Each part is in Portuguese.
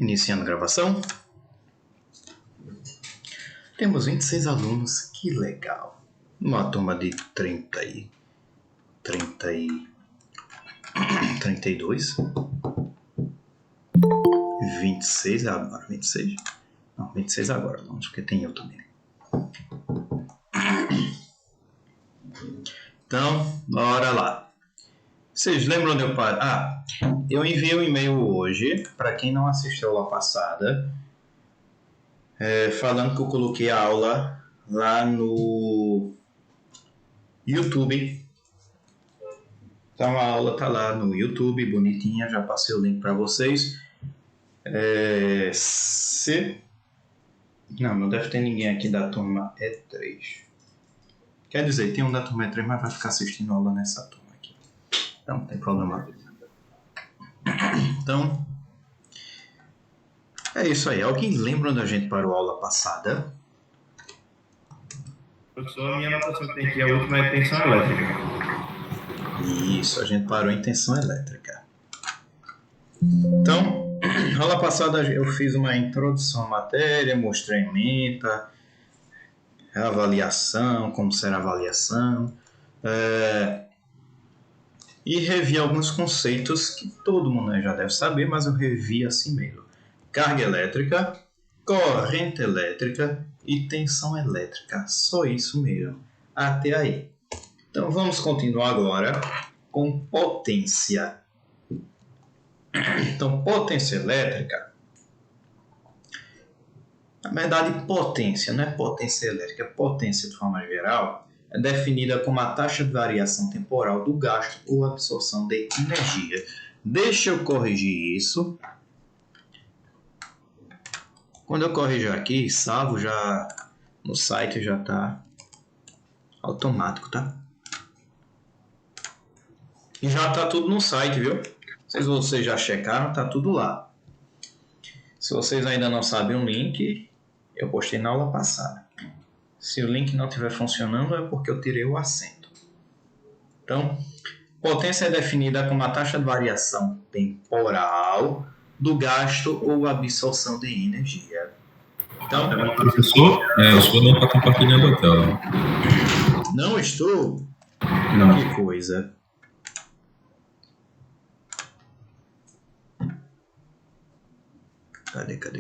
Iniciando a gravação. Temos 26 alunos, que legal. Uma turma de 32. 26 agora. 26? Não, 26 agora, não, porque tem eu também. Então, bora lá. Vocês lembram de eu parar? Eu enviei um e-mail hoje, para quem não assistiu a aula passada, falando que eu coloquei a aula lá no YouTube. Então a aula tá lá no YouTube, bonitinha, já passei o link para vocês. Não deve ter ninguém aqui da turma E3. Quer dizer, tem um da turma E3, mas vai ficar assistindo a aula nessa turma aqui. Então, não tem problema. Então, é isso aí. Alguém lembra onde a gente parou a aula passada? Professor, a minha anotação tem aqui, a última é tensão elétrica. Isso, a gente parou em tensão elétrica. Então, na aula passada eu fiz uma introdução à matéria, mostrei a ementa, a avaliação, como será a avaliação, e revi alguns conceitos que todo mundo já deve saber, mas eu revi assim mesmo. Carga elétrica, corrente elétrica e tensão elétrica. Só isso mesmo. Até aí. Então vamos continuar agora com potência. Então, potência elétrica, na verdade, potência, não é potência elétrica, potência de forma geral, é definida como a taxa de variação temporal do gasto ou absorção de energia. Deixa eu corrigir isso. Quando eu corrigir aqui, salvo já no site, já está automático, tá? E já está tudo no site, viu? Se vocês já checaram, está tudo lá. Se vocês ainda não sabem o link, eu postei na aula passada. Se o link não estiver funcionando, é porque eu tirei o acento. Então, potência é definida como a taxa de variação temporal do gasto ou absorção de energia. Então, professor, o senhor não está compartilhando a tela. Não estou? Não. Que coisa.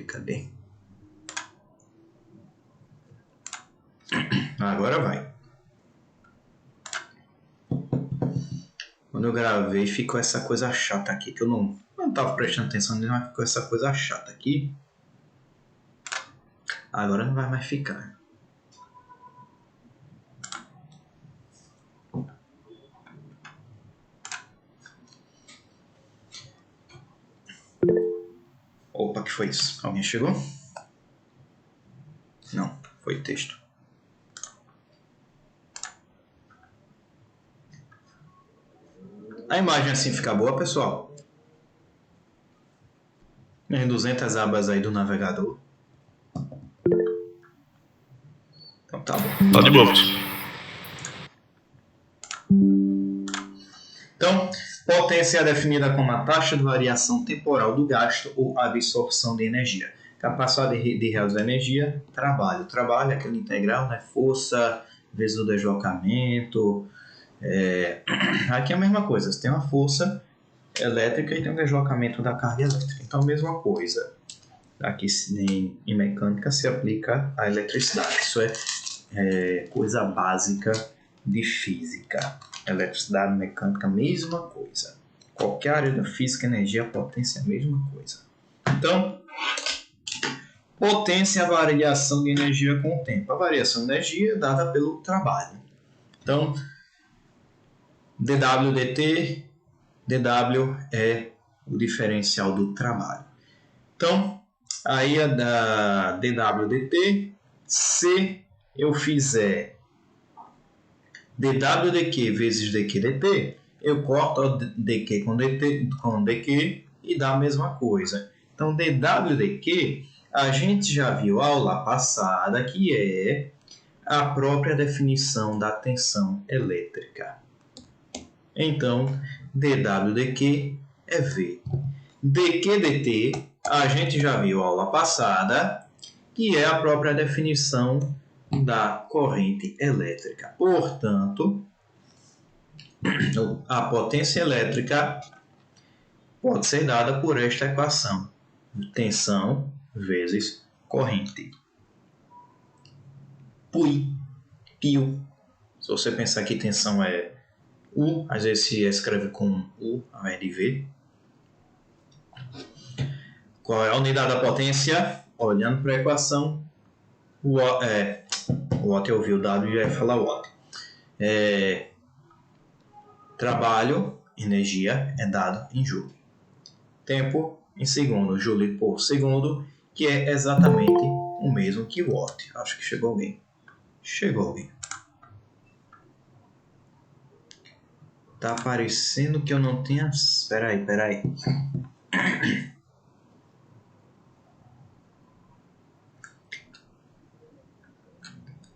Cadê? Agora vai. Quando eu gravei, ficou essa coisa chata aqui, que eu não estava prestando atenção nisso, mas ficou essa coisa chata aqui. Agora não vai mais ficar. Opa, que foi isso? Alguém chegou? Não, foi texto. A imagem assim fica boa, pessoal? Tem 200 abas aí do navegador. Então tá bom. Tá de boa. Então, potência é definida como a taxa de variação temporal do gasto ou absorção de energia. Capacidade de realizar energia, trabalho. Trabalho é aquele integral, né? Força vezes o deslocamento. Aqui é a mesma coisa. Você tem uma força elétrica e tem um deslocamento da carga elétrica. Então, a mesma coisa. Aqui em mecânica se aplica a eletricidade. Isso é coisa básica de física. Eletricidade, mecânica, mesma coisa. Qualquer área da física, energia, potência, mesma coisa. Então, potência é a variação de energia com o tempo. A variação de energia é dada pelo trabalho. Então, dW/dt, dW é o diferencial do trabalho. Então, aí a da dW/dt, se eu fizer dW/dq vezes dQ/dt, eu corto o dq com dq e dá a mesma coisa. Então, dW/dq, a gente já viu a aula passada, que é a própria definição da tensão elétrica. Então, dW/dq é V. dQ/dt a gente já viu aula passada, que é a própria definição da corrente elétrica. Portanto, a potência elétrica pode ser dada por esta equação: tensão vezes corrente. Pui, pio. Se você pensar que tensão é U, às vezes se escreve com U ao invés de V. Qual é a unidade da potência? Olhando para a equação, watt eu ouvi o W e já ia falar watt. Trabalho, energia, é dado em joule. Tempo em segundo, joule por segundo, que é exatamente o mesmo que watt. Acho que chegou alguém. Chegou alguém. Tá parecendo que eu não tenho... Peraí.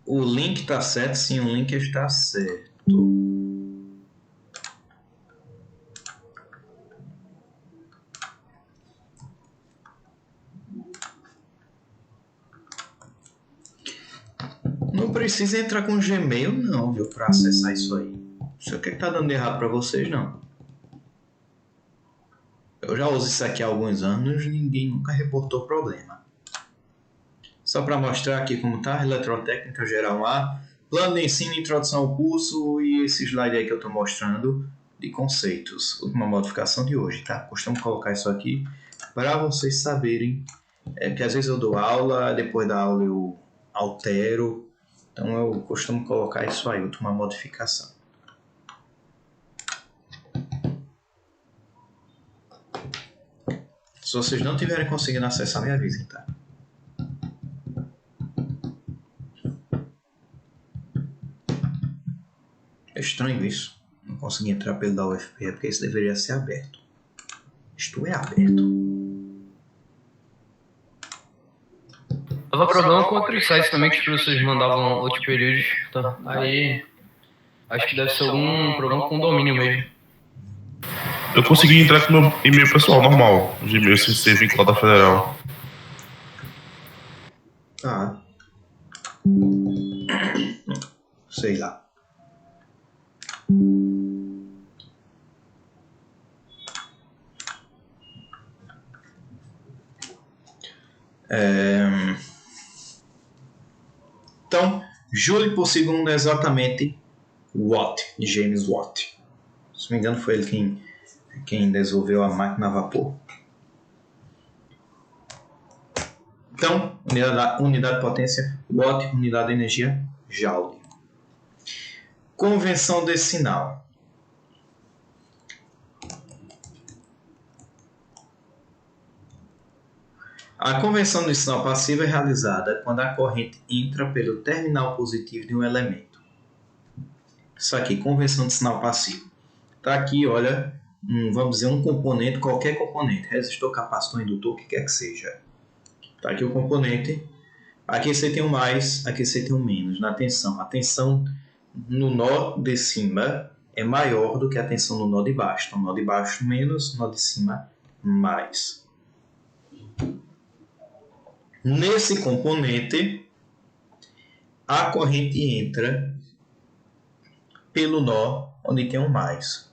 O link tá certo? Sim, o link está certo. Não precisa entrar com Gmail não, viu, para acessar isso aí. Não sei o que tá dando de errado para vocês, não. Eu já uso isso aqui há alguns anos, ninguém nunca reportou problema. Só para mostrar aqui como tá, Eletrotécnica Geral A, plano de ensino, introdução ao curso e esse slide aí que eu estou mostrando de conceitos. Última modificação de hoje, tá? Costumo colocar isso aqui para vocês saberem, que às vezes eu dou aula, depois da aula eu altero, então eu costumo colocar isso aí, última modificação. Se vocês não tiverem conseguindo acessar, me avisem, tá? É estranho isso. Não consegui entrar pelo da UFP, porque isso deveria ser aberto. Isto é aberto. Tava problema com outros sites também que os professores mandavam outros períodos. Tá? Aí acho que deve ser algum problema com o domínio mesmo. Eu consegui entrar com o meu e-mail pessoal, normal. O Gmail sem ser vinculado à federal. Ah. Sei lá. Então, joule por segundo é exatamente Watt, de James Watt. Se não me engano, foi ele quem desenvolveu a máquina a vapor. Então, unidade de potência, Watt, unidade de energia, Joule. Convenção de sinal. A convenção de sinal passivo é realizada quando a corrente entra pelo terminal positivo de um elemento. Isso aqui, convenção de sinal passivo. Está aqui, olha, vamos dizer um componente, qualquer componente, resistor, capacitor, indutor, o que quer que seja. Está aqui o componente. Aqui você tem um mais, aqui você tem um menos na tensão. A tensão no nó de cima é maior do que a tensão no nó de baixo. Então, nó de baixo menos, nó de cima mais. Nesse componente, a corrente entra pelo nó onde tem um mais.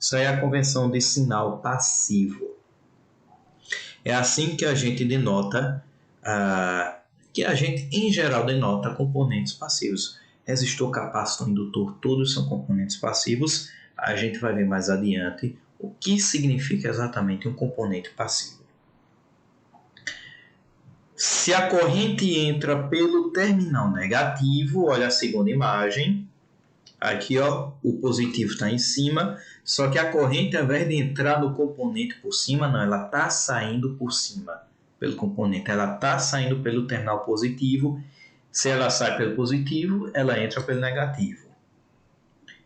Isso aí é a convenção de sinal passivo. É assim que a gente denota, que a gente em geral denota componentes passivos. Resistor, capacitor, indutor, todos são componentes passivos. A gente vai ver mais adiante o que significa exatamente um componente passivo. Se a corrente entra pelo terminal negativo, olha a segunda imagem. Aqui, ó, o positivo está em cima, só que a corrente, ao invés de entrar no componente por cima, não, ela está saindo por cima pelo componente. Ela está saindo pelo terminal positivo. Se ela sai pelo positivo, ela entra pelo negativo.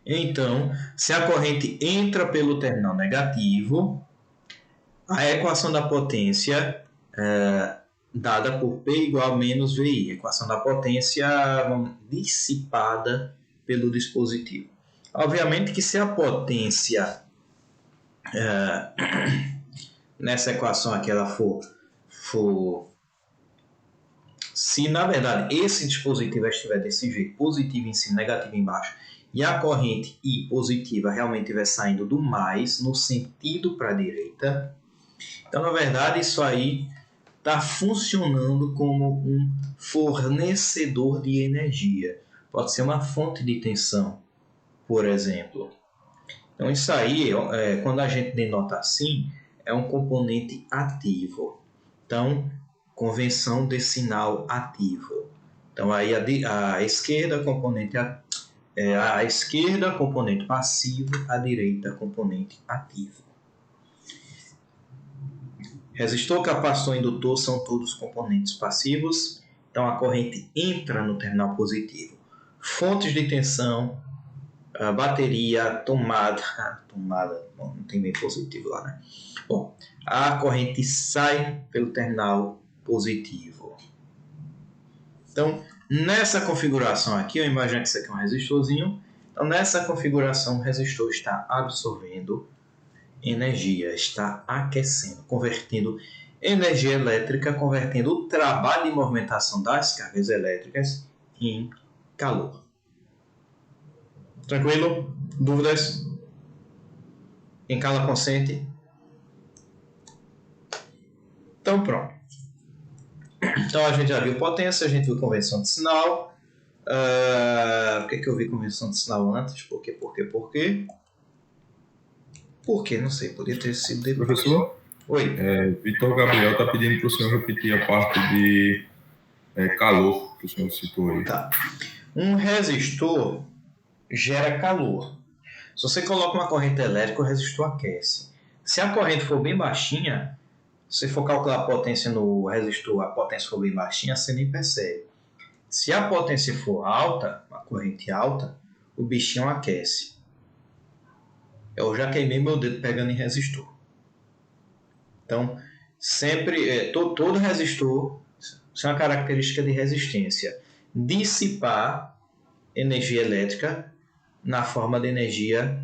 Então, se a corrente entra pelo terminal negativo, a equação da potência dada por P igual a menos VI, equação da potência dissipada pelo dispositivo. Obviamente que se a potência nessa equação aqui ela for se na verdade esse dispositivo estiver desse jeito, positivo em cima, negativo embaixo, e a corrente I positiva realmente estiver saindo do mais no sentido para a direita, então na verdade isso aí está funcionando como um fornecedor de energia. Pode ser uma fonte de tensão, por exemplo. Então isso aí, quando a gente denota assim, é um componente ativo. Então, convenção de sinal ativo. Então aí a esquerda componente componente passivo, a direita componente ativo. Resistor, capacitor e indutor são todos componentes passivos. Então a corrente entra no terminal positivo. Fontes de tensão, a bateria, tomada, bom, não tem meio positivo lá, né? Bom, a corrente sai pelo terminal positivo. Então, nessa configuração aqui, eu imagino que isso aqui é um resistorzinho. Então, nessa configuração, o resistor está absorvendo energia, está aquecendo, convertendo energia elétrica, convertendo o trabalho de movimentação das cargas elétricas em calor. Tranquilo? Dúvidas? Em cala consciente? Então pronto. Então a gente já viu potência, a gente viu convenção de sinal. Por que eu vi convenção de sinal antes? Por quê? Por quê? Não sei, poderia ter sido depois. Professor? Oi. Vitor Gabriel está pedindo para o senhor repetir a parte de calor que o senhor citou aí. Tá. Um resistor gera calor. Se você coloca uma corrente elétrica, o resistor aquece. Se a corrente for bem baixinha, se for calcular a potência no resistor, a potência for bem baixinha, você nem percebe. Se a potência for alta, uma corrente alta, o bichinho aquece. Eu já queimei meu dedo pegando em resistor. Então, sempre, todo resistor, isso é uma característica de resistência, dissipar energia elétrica na forma de energia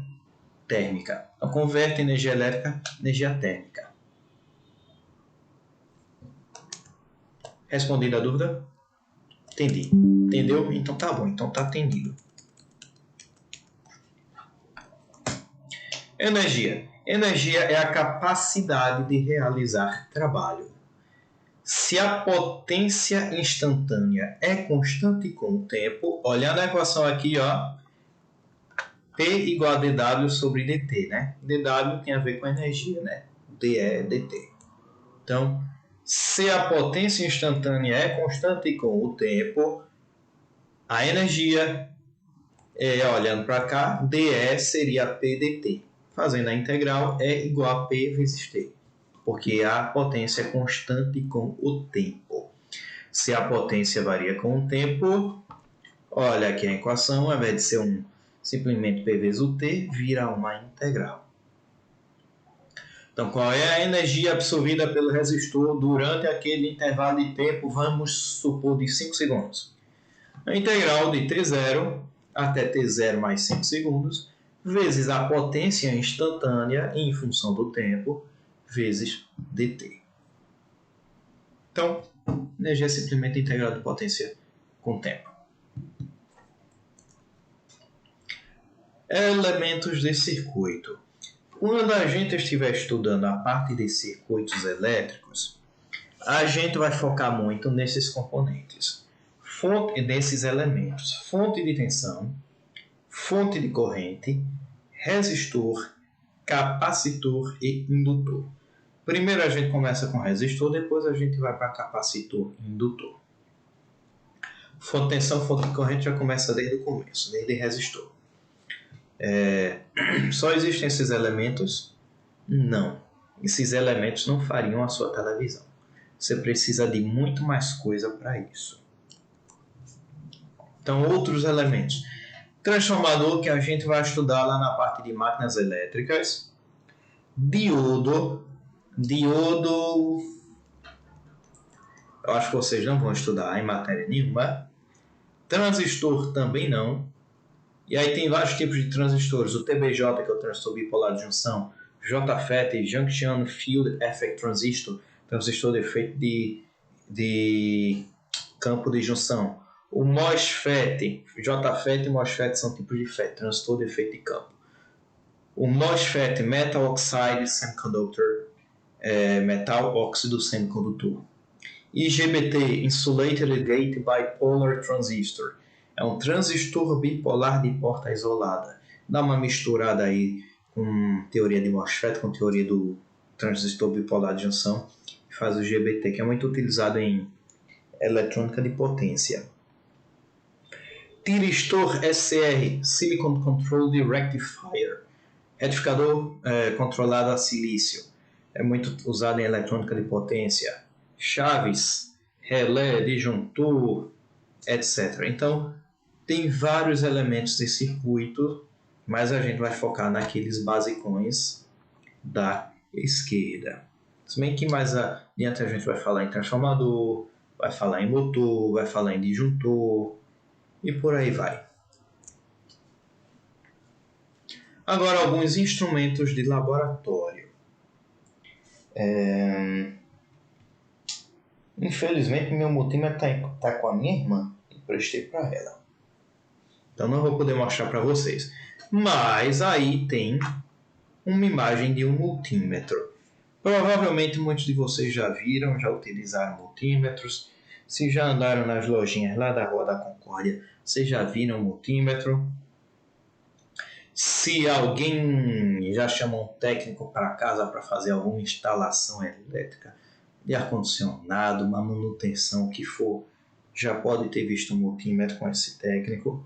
térmica. Então, converte energia elétrica em energia térmica. Respondida a dúvida? Entendi. Entendeu? Então tá bom. Então tá atendido. Energia. Energia é a capacidade de realizar trabalho. Se a potência instantânea é constante com o tempo, olhando a equação aqui, ó, P igual a dW sobre dt, né? dW tem a ver com energia, né? D é dt. Então, se a potência instantânea é constante com o tempo, a energia, olhando para cá, dE seria P dt. Fazendo a integral, é igual a P vezes T, porque a potência é constante com o tempo. Se a potência varia com o tempo, olha aqui a equação, ao invés de ser simplesmente P vezes o T, vira uma integral. Então, qual é a energia absorvida pelo resistor durante aquele intervalo de tempo, vamos supor, de 5 segundos? A integral de T0 até T0 mais 5 segundos, vezes a potência instantânea em função do tempo, vezes dt. Então, energia é simplesmente a integral de potência com tempo. Elementos de circuito. Quando a gente estiver estudando a parte de circuitos elétricos, a gente vai focar muito nesses componentes, desses elementos: fonte de tensão, fonte de corrente, resistor, capacitor e indutor. Primeiro a gente começa com resistor, depois a gente vai para capacitor e indutor. Fonte de tensão, fonte de corrente já começa desde o começo, desde resistor. Só existem esses elementos? Não. Esses elementos não fariam a sua televisão. Você precisa de muito mais coisa para isso. Então, outros elementos. Transformador, que a gente vai estudar lá na parte de máquinas elétricas. Diodo, eu acho que vocês não vão estudar em matéria nenhuma. Transistor também não. E aí tem vários tipos de transistores. O TBJ, que é o transistor bipolar de junção, JFET, Junction Field Effect Transistor, transistor de efeito de campo de junção. O MOSFET, JFET e MOSFET são tipos de FET, transistor de efeito de campo. O MOSFET, Metal Oxide Semiconductor, metal óxido semicondutor. IGBT, Insulated Gate Bipolar Transistor, é um transistor bipolar de porta isolada. Dá uma misturada aí com teoria de MOSFET, com teoria do transistor bipolar de junção, e faz o IGBT, que é muito utilizado em eletrônica de potência. Tiristor SR, Silicon Controlled Rectifier, retificador controlado a silício, é muito usado em eletrônica de potência. Chaves, relé, disjuntor, etc. Então, tem vários elementos de circuito, mas a gente vai focar naqueles basicões da esquerda. Se bem que mais adiante a gente vai falar em transformador, vai falar em motor, vai falar em disjuntor e por aí vai. Agora, alguns instrumentos de laboratório. Infelizmente, meu multímetro está com a minha irmã. Emprestei para ela. Então, não vou poder mostrar para vocês. Mas aí tem uma imagem de um multímetro. Provavelmente muitos de vocês já viram, já utilizaram multímetros. Se já andaram nas lojinhas lá da Rua da Concórdia, vocês já viram multímetro. Se alguém já chamou um técnico para casa para fazer alguma instalação elétrica, de ar-condicionado, uma manutenção, o que for, já pode ter visto um multímetro com esse técnico.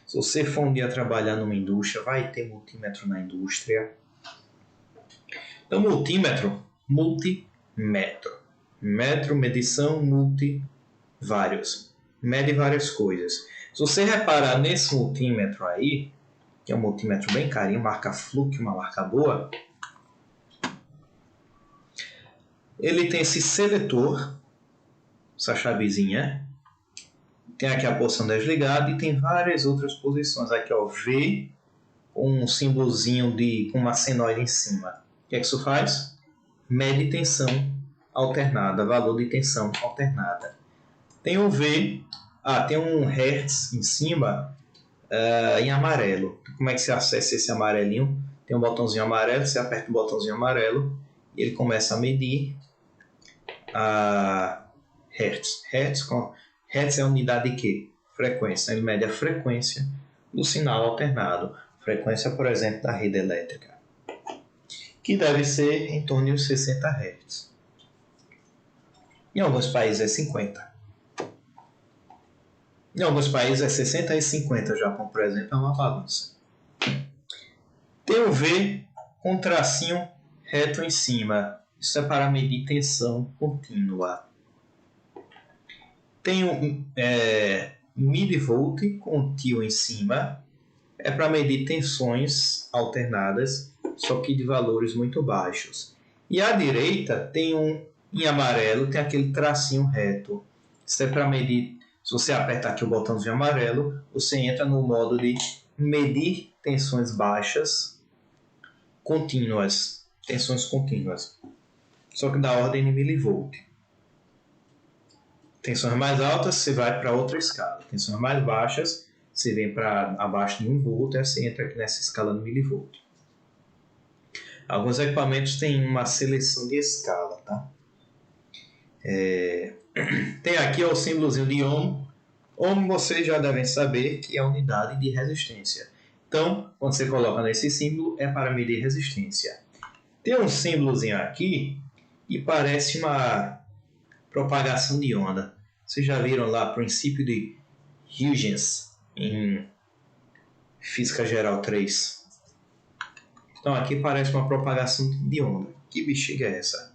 Se você for um dia trabalhar numa indústria, vai ter multímetro na indústria. Então, multímetro, metro, medição, vários. Mede várias coisas. Se você reparar nesse multímetro aí, que é um multímetro bem carinho, marca Fluke, uma marca boa, ele tem esse seletor, essa chavezinha, tem aqui a posição desligada e tem várias outras posições. Aqui, ó, V, com um símbolozinho com uma senoide em cima. O que é que isso faz? Mede tensão alternada, valor de tensão alternada. Tem o V, tem um Hertz em cima, em amarelo. Como é que você acessa esse amarelinho? Tem um botãozinho amarelo, você aperta o botãozinho amarelo e ele começa a medir a Hertz. Hertz é a unidade de quê? Frequência. Ele mede a frequência do sinal alternado. Frequência, por exemplo, da rede elétrica, que deve ser em torno de 60 Hz. Em alguns países é 50. Em alguns países é 60 e 50. O Japão, por exemplo, é uma bagunça. Tem o V com tracinho reto em cima. Isso é para medir tensão contínua. Tem o milivolt com tio em cima. É para medir tensões alternadas, só que de valores muito baixos. E à direita tem em amarelo, tem aquele tracinho reto. Isso é para medir. Se você apertar aqui o botãozinho amarelo, você entra no modo de medir tensões baixas contínuas. Tensões contínuas. Só que da ordem de milivolt. Tensões mais altas, você vai para outra escala. Tensões mais baixas, você vem para abaixo de 1 volt, aí você entra aqui nessa escala de milivolt. Alguns equipamentos têm uma seleção de escala, tá? Tem aqui o símbolozinho de ohm. Ohm vocês já devem saber que é a unidade de resistência. Então, quando você coloca nesse símbolo, é para medir resistência. Tem um símbolozinho aqui e parece uma propagação de onda. Vocês já viram lá o princípio de Huygens em Física Geral 3. Então aqui parece uma propagação de onda. Que bexiga é essa?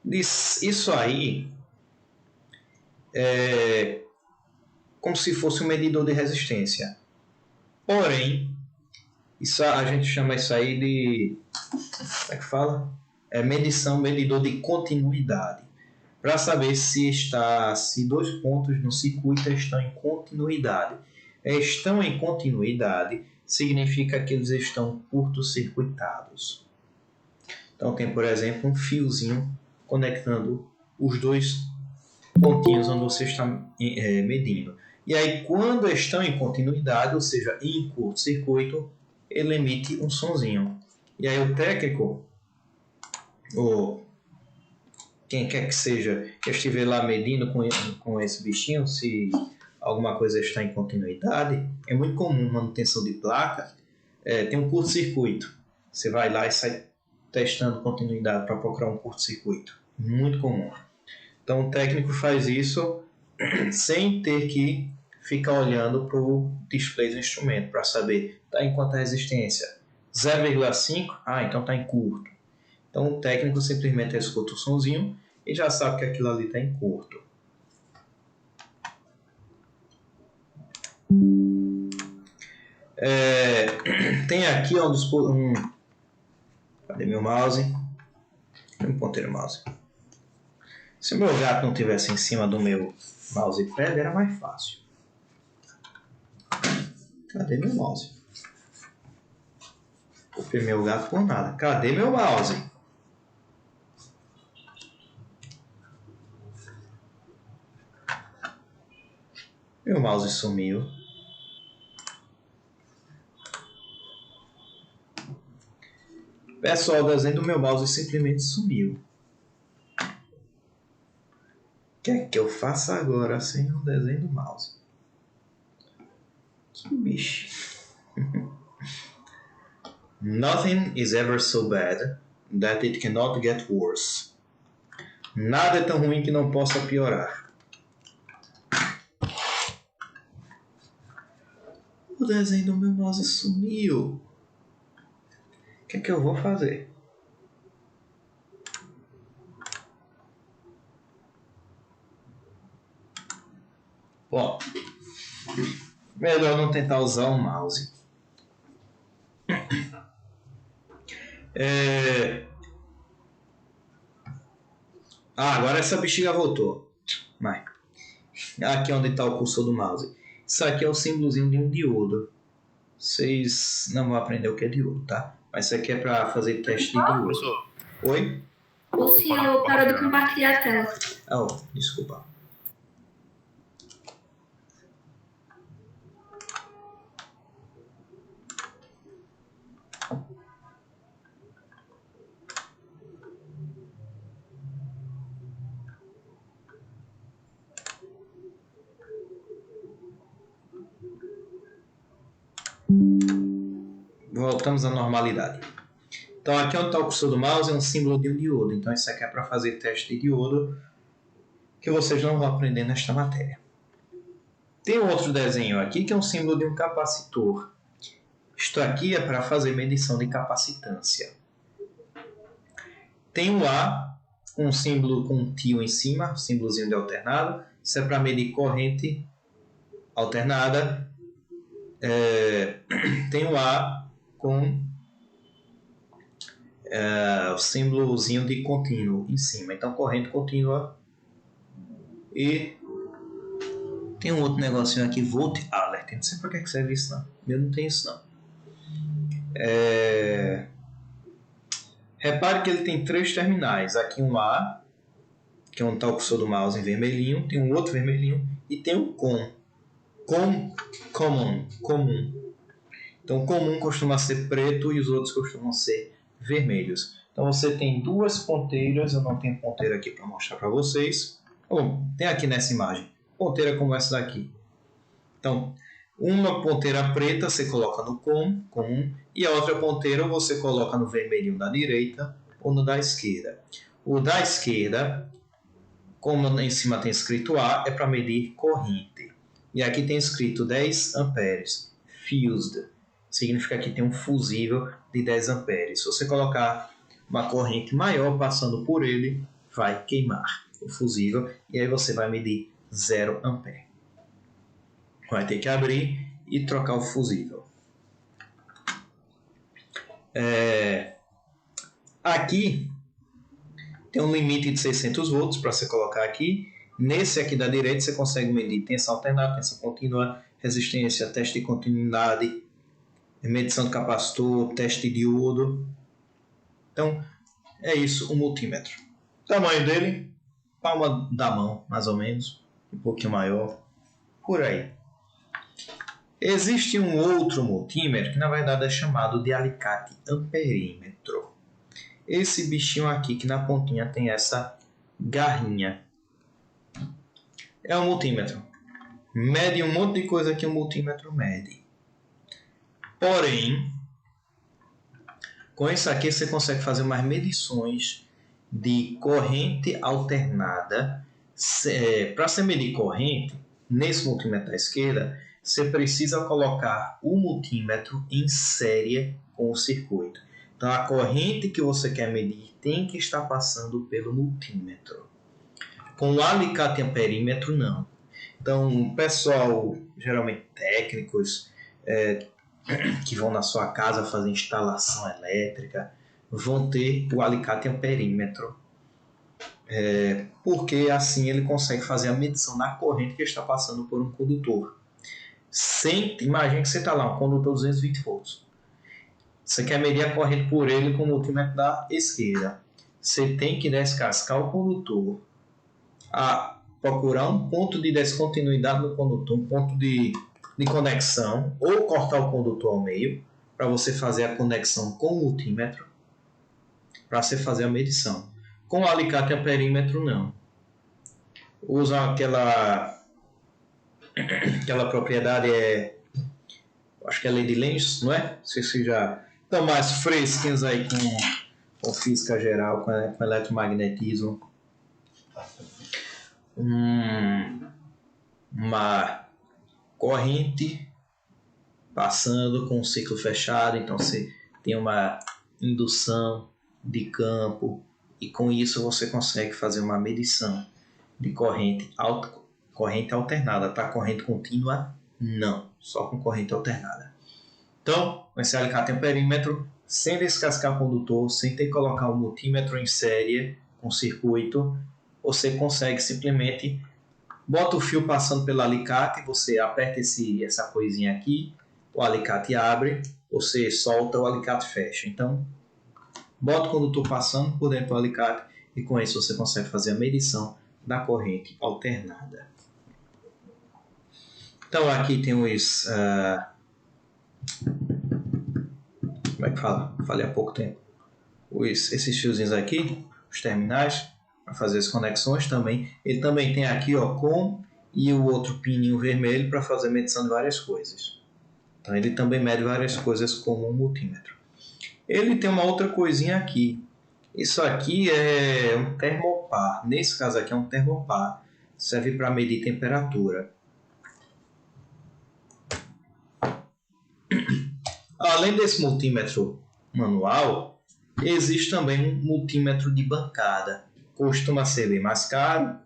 Isso aí é como se fosse um medidor de resistência. Porém, a gente chama isso aí de... Como é que fala? Medidor de continuidade. Para saber se dois pontos no circuito estão em continuidade. Estão em continuidade significa que eles estão curto-circuitados. Então tem, por exemplo, um fiozinho conectando os dois pontinhos onde você está medindo. E aí, quando estão em continuidade, ou seja, em curto-circuito, ele emite um sonzinho. E aí o técnico, ou quem quer que seja, que estiver lá medindo com esse bichinho, se alguma coisa está em continuidade, é muito comum manutenção de placa, tem um curto-circuito. Você vai lá e sai testando continuidade para procurar um curto-circuito. Muito comum. Então o técnico faz isso sem ter que ficar olhando para o display do instrumento para saber está em quanta resistência. 0,5? Ah, então está em curto. Então o técnico simplesmente escuta o sonzinho e já sabe que aquilo ali está em curto. Tem aqui cadê meu mouse? Um ponteiro mouse. Se o meu gato não tivesse em cima do meu mousepad, era mais fácil. Cadê meu mouse? Copiei meu gato por nada. Cadê meu mouse? Meu mouse sumiu. Pessoal, o desenho do meu mouse simplesmente sumiu. O que é que eu faço agora sem o desenho do mouse? Que bicho. Nothing is ever so bad that it cannot get worse. Nada é tão ruim que não possa piorar. O desenho do meu mouse sumiu. O que é que eu vou fazer? Bom, melhor não tentar usar o mouse. Agora essa bexiga voltou. Mas aqui onde está o cursor do mouse. Isso aqui é o símbolozinho de um diodo. Vocês não vão aprender o que é diodo, tá? Mas isso aqui é para fazer teste de diodo. Oi? O senhor parou de compartilhar a tela. Oh, desculpa. Voltamos à normalidade. Então aqui onde está o cursor do mouse é um símbolo de um diodo. Então isso aqui é para fazer teste de diodo que vocês não vão aprender nesta matéria. Tem outro desenho aqui que é um símbolo de um capacitor. Isto aqui é para fazer medição de capacitância. Tem um A, um símbolo com um tio em cima, um símbolozinho de alternado. Isso é para medir corrente alternada. Tem um A com o símbolozinho de contínuo em cima. Então, corrente contínua. E tem um outro negocinho aqui, volt alert. Não sei para que serve isso, não. Eu não tenho isso, não. Repare que ele tem 3 terminais. Aqui um A, que é onde está o cursor do mouse em vermelhinho. Tem um outro vermelhinho. E tem um COM. Comum. Então, comum costuma ser preto e os outros costumam ser vermelhos. Então, você tem 2 ponteiras. Eu não tenho ponteira aqui para mostrar para vocês. Bom, tem aqui nessa imagem. Ponteira como essa daqui. Então, uma ponteira preta você coloca no comum, e a outra ponteira você coloca no vermelhinho da direita ou no da esquerda. O da esquerda, como em cima tem escrito A, é para medir corrente. E aqui tem escrito 10 amperes, fused. Significa que tem um fusível de 10 amperes. Se você colocar uma corrente maior passando por ele, vai queimar o fusível e aí você vai medir 0 ampere. Vai ter que abrir e trocar o fusível. Aqui tem um limite de 600 volts para você colocar aqui. Nesse aqui da direita você consegue medir tensão alternada, tensão contínua, resistência, teste de continuidade, medição de capacitor, teste de diodo. Então, é isso, um multímetro. O tamanho dele, palma da mão, mais ou menos, um pouquinho maior, por aí. Existe um outro multímetro que na verdade é chamado de alicate amperímetro. Esse bichinho aqui que na pontinha tem essa garrinha. É um multímetro. Mede um monte de coisa que um multímetro mede. Porém, com isso aqui você consegue fazer umas medições de corrente alternada. Para você medir corrente, nesse multímetro da esquerda, você precisa colocar o multímetro em série com o circuito. Então, a corrente que você quer medir tem que estar passando pelo multímetro. Com o alicate amperímetro, não. Então, o pessoal, geralmente técnicos, que vão na sua casa fazer instalação elétrica, vão ter o alicate amperímetro. Porque assim ele consegue fazer a medição da corrente que está passando por um condutor. Imagine que você está lá, um condutor 220 volts. Você quer medir a corrente por ele com o multímetro da esquerda. Você tem que descascar o condutor, procurar um ponto de descontinuidade no condutor, um ponto de conexão, ou cortar o condutor ao meio, para você fazer a conexão com o multímetro, para você fazer a medição. Com o alicate amperímetro, não. Usam aquela propriedade, acho que é lei de Lenz, não é? Não sei se já estão mais fresquinhos aí com física geral, com eletromagnetismo. Uma corrente passando com um ciclo fechado, então você tem uma indução de campo e com isso você consegue fazer uma medição de corrente alternada, tá? Corrente contínua não, só com corrente alternada. Então, com esse alicate amperímetro, sem descascar o condutor, sem ter que colocar o multímetro em série com circuito, você consegue simplesmente bota o fio passando pelo alicate, você aperta essa coisinha aqui, o alicate abre, você solta, o alicate fecha. Então, bota o condutor passando por dentro do alicate e com isso você consegue fazer a medição da corrente alternada. Então aqui tem os... como é que fala? Falei há pouco tempo. Esses fiozinhos aqui, os terminais, para fazer as conexões também. Ele também tem aqui com e o outro pininho vermelho para fazer medição de várias coisas. Então ele também mede várias coisas como um multímetro. Ele tem uma outra coisinha aqui. Isso aqui é um termopar. Nesse caso aqui é um termopar. Serve para medir temperatura. Além desse multímetro manual, existe também um multímetro de bancada. Costuma ser bem mais caro,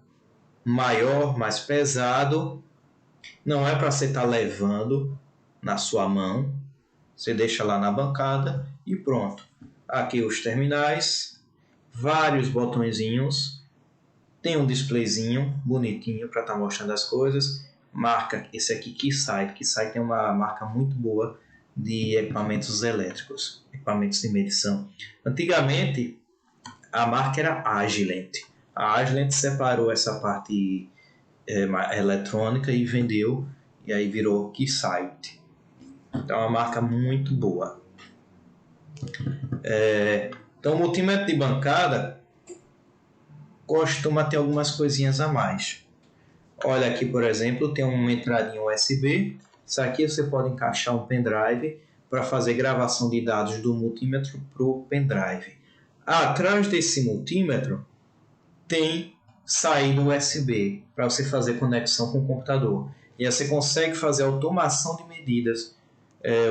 maior, mais pesado. Não é para você estar levando na sua mão. Você deixa lá na bancada e pronto. Aqui os terminais, vários botõezinhos. Tem um displayzinho bonitinho para estar mostrando as coisas. Marca esse aqui Keysight. Keysight tem uma marca muito boa de equipamentos elétricos, equipamentos de medição. Antigamente a marca era Agilent. A Agilent separou essa parte eletrônica e vendeu, e aí virou Keysight. Então é uma marca muito boa. Então o multímetro de bancada costuma ter algumas coisinhas a mais. Olha aqui, por exemplo, tem uma entradinha USB. Isso aqui você pode encaixar um pendrive para fazer gravação de dados do multímetro para o pendrive. Atrás desse multímetro tem saída USB para você fazer conexão com o computador. E aí você consegue fazer automação de medidas.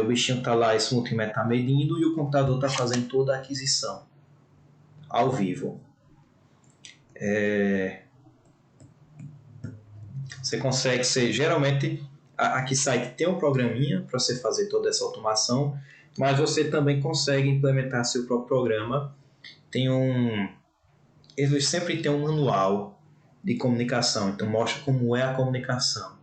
O bichinho está lá, esse multímetro está medindo e o computador está fazendo toda a aquisição ao vivo. Você consegue ser, geralmente, a Keysight tem um programinha para você fazer toda essa automação, mas você também consegue implementar seu próprio programa. Eles sempre têm um manual de comunicação, então mostra como é a comunicação.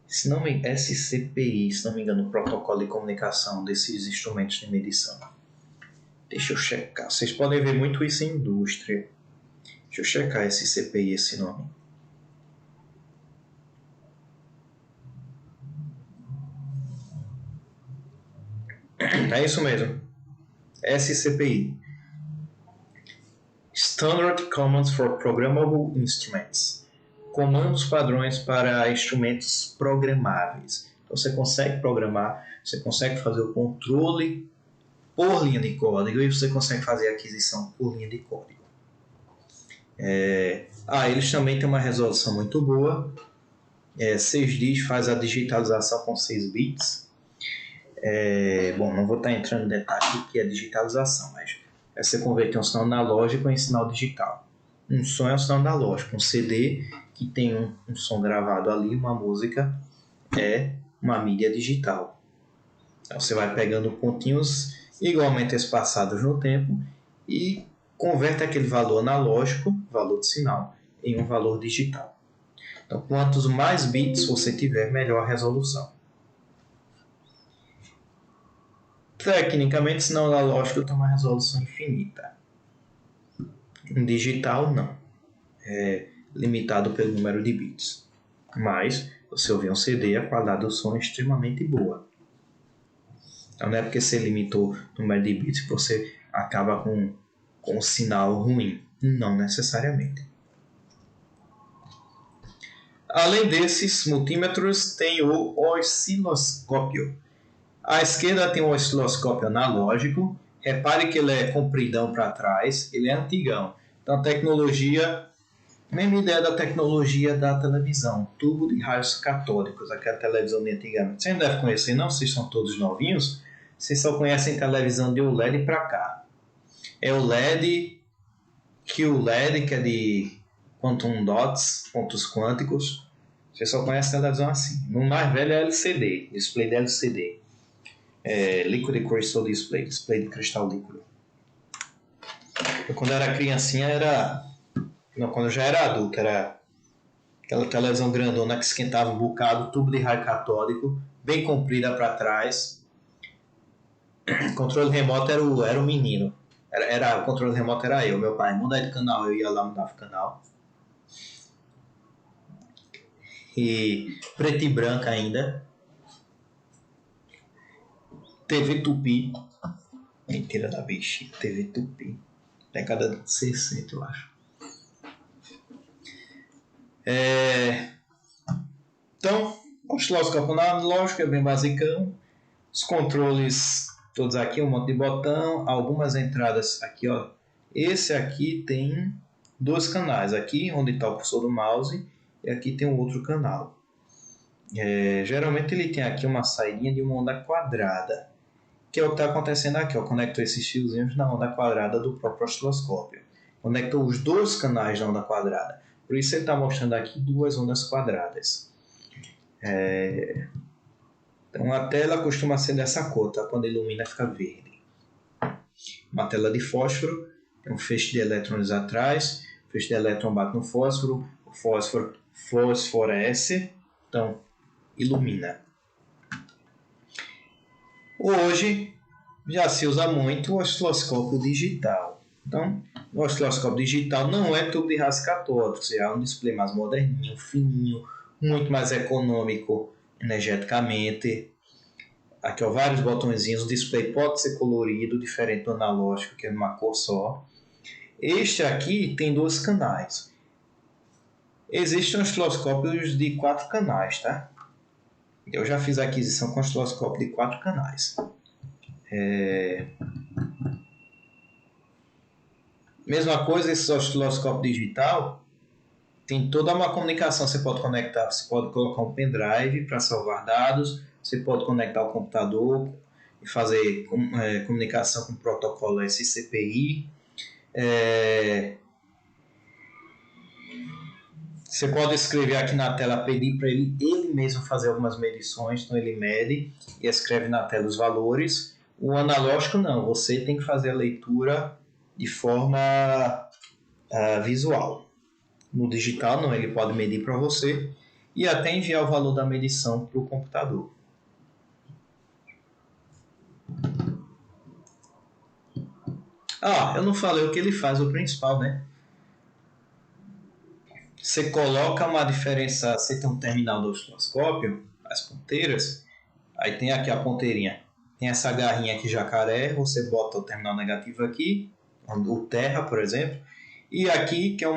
SCPI, se não me engano, o protocolo de comunicação desses instrumentos de medição. Deixa eu checar. Vocês podem ver muito isso em indústria. Deixa eu checar esse CPI, esse nome. É isso mesmo. SCPI. Standard Commands for Programmable Instruments. Comandos padrões para instrumentos programáveis. Então você consegue programar, você consegue fazer o controle por linha de código e você consegue fazer a aquisição por linha de código. Eles também têm uma resolução muito boa. 6 dígitos, faz a digitalização com 6 bits. Não vou estar entrando em detalhes do que é digitalização, mas você converter um sinal analógico em sinal digital. Um som é um sinal analógico, um CD que tem um som gravado ali, uma música, é uma mídia digital. Então você vai pegando pontinhos igualmente espaçados no tempo e converte aquele valor analógico, valor de sinal, em um valor digital. Então, quantos mais bits você tiver, melhor a resolução. Tecnicamente, sinal analógico tem uma resolução infinita. Em digital, não. É limitado pelo número de bits. Mas, você ouvir um CD, a qualidade do som é extremamente boa. Então, não é porque você limitou o número de bits que você acaba com um sinal ruim. Não necessariamente. Além desses multímetros, tem o osciloscópio. À esquerda tem um osciloscópio analógico. Repare que ele é compridão para trás. Ele é antigão. Então, a tecnologia... Mesma ideia da tecnologia da televisão. Tubo de raios catódicos. Aquela televisão de antigamente. Você não deve conhecer, não? Vocês são todos novinhos. Vocês só conhecem televisão de OLED para cá. É o LED, QLED, que é de Quantum Dots, pontos quânticos. Você só conhece televisão assim. No mais velho é LCD, display de LCD. Liquid Crystal Display, display de cristal líquido. Eu, quando era criancinha, quando eu já era adulto, era aquela televisão grandona que esquentava um bocado, tubo de raio catódico, bem comprida para trás. O controle remoto era o menino. O controle remoto era eu, meu pai. Mudar de canal, eu ia lá, mudava o canal. E preto e branco ainda. TV Tupi. Mentira da bexiga. TV Tupi. Década de 60, eu acho. Então, o osciloscópio analógico é bem basicão. Os controles todos aqui, um monte de botão. Algumas entradas aqui, ó. Esse aqui tem 2 canais. Aqui, onde está o cursor do mouse. E aqui tem um outro canal. Geralmente ele tem aqui uma saída de uma onda quadrada, que é o que está acontecendo aqui. Conectou esses fiozinhos na onda quadrada do próprio osciloscópio. Conectou os 2 canais na onda quadrada. Por isso ele está mostrando aqui 2 ondas quadradas. Então a tela costuma ser dessa cor, tá? Quando ilumina fica verde. Uma tela de fósforo, tem um feixe de elétrons atrás. O feixe de elétron bate no fósforo. O fósforo fosforece, então ilumina. Hoje já se usa muito o osciloscópio digital. Então, o osciloscópio digital não é tubo de raios catódicos, é um display mais moderninho, fininho, muito mais econômico energeticamente. Aqui, ó, vários botõezinhos. O display pode ser colorido, diferente do analógico, que é numa cor só. Este aqui tem 2 canais. Existem osciloscópios de 4 canais, tá? Eu já fiz a aquisição com osciloscópio de 4 canais. Mesma coisa, esse osciloscópio digital tem toda uma comunicação. Você pode conectar, você pode colocar um pendrive para salvar dados, você pode conectar ao computador e fazer comunicação com o protocolo SCPI. Você pode escrever aqui na tela, pedir para ele mesmo fazer algumas medições, então ele mede e escreve na tela os valores. O analógico não, você tem que fazer a leitura de forma visual. No digital não, ele pode medir para você e até enviar o valor da medição para o computador. Eu não falei o que ele faz, o principal, né? Você coloca uma diferença, você tem um terminal do osciloscópio, as ponteiras, aí tem aqui a ponteirinha, tem essa garrinha aqui jacaré, você bota o terminal negativo aqui, o terra, por exemplo, e aqui que é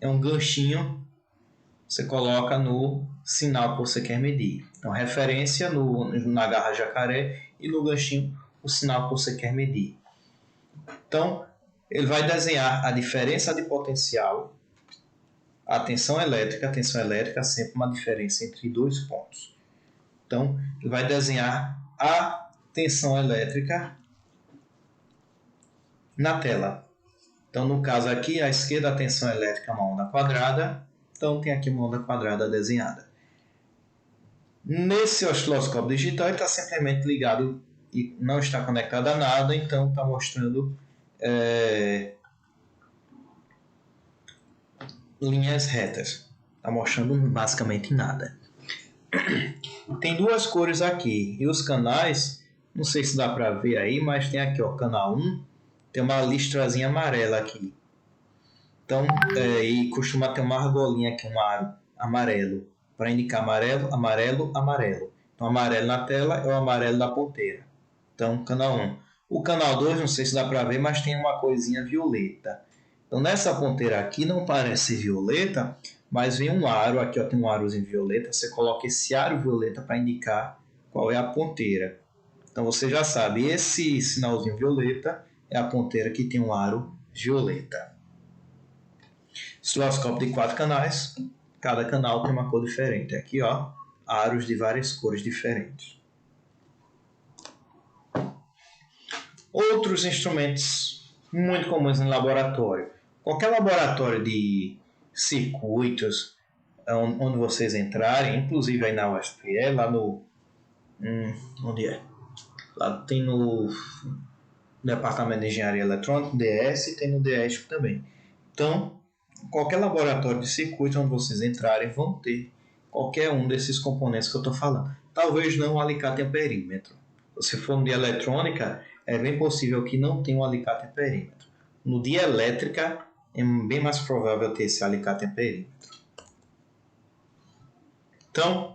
um ganchinho, você coloca no sinal que você quer medir. Então, referência na garra jacaré e no ganchinho o sinal que você quer medir. Então, ele vai desenhar a diferença de potencial. A tensão elétrica é sempre uma diferença entre dois pontos. Então, ele vai desenhar a tensão elétrica na tela. Então, no caso aqui, à esquerda a tensão elétrica é uma onda quadrada. Então, tem aqui uma onda quadrada desenhada. Nesse osciloscópio digital, ele está simplesmente ligado e não está conectado a nada. Então, está mostrando linhas retas. Está mostrando basicamente nada. Tem duas cores aqui. E os canais, não sei se dá para ver aí, mas tem aqui, ó, canal 1, tem uma listrazinha amarela aqui. Então, e costuma ter uma argolinha aqui, um aro amarelo, para indicar amarelo, amarelo, amarelo. Então, amarelo na tela é o amarelo da ponteira. Então, canal 1. O canal 2, não sei se dá para ver, mas tem uma coisinha violeta. Então, nessa ponteira aqui não parece violeta, mas vem um aro, aqui ó, tem um arozinho violeta, você coloca esse aro violeta para indicar qual é a ponteira. Então, você já sabe, esse sinalzinho violeta é a ponteira que tem um aro violeta. Osciloscópio de 4 canais, cada canal tem uma cor diferente. Aqui, ó, aros de várias cores diferentes. Outros instrumentos muito comuns em laboratório. Qualquer laboratório de circuitos, onde vocês entrarem, inclusive aí na UFPE, lá no... onde é? Lá tem no Departamento de Engenharia Eletrônica, DS, e tem no DESP também. Então, qualquer laboratório de circuito onde vocês entrarem vão ter qualquer um desses componentes que eu estou falando. Talvez não o alicate amperímetro. Se for no de eletrônica, é bem possível que não tenha um alicate amperímetro. No de elétrica, é bem mais provável ter esse alicate amperímetro. Então,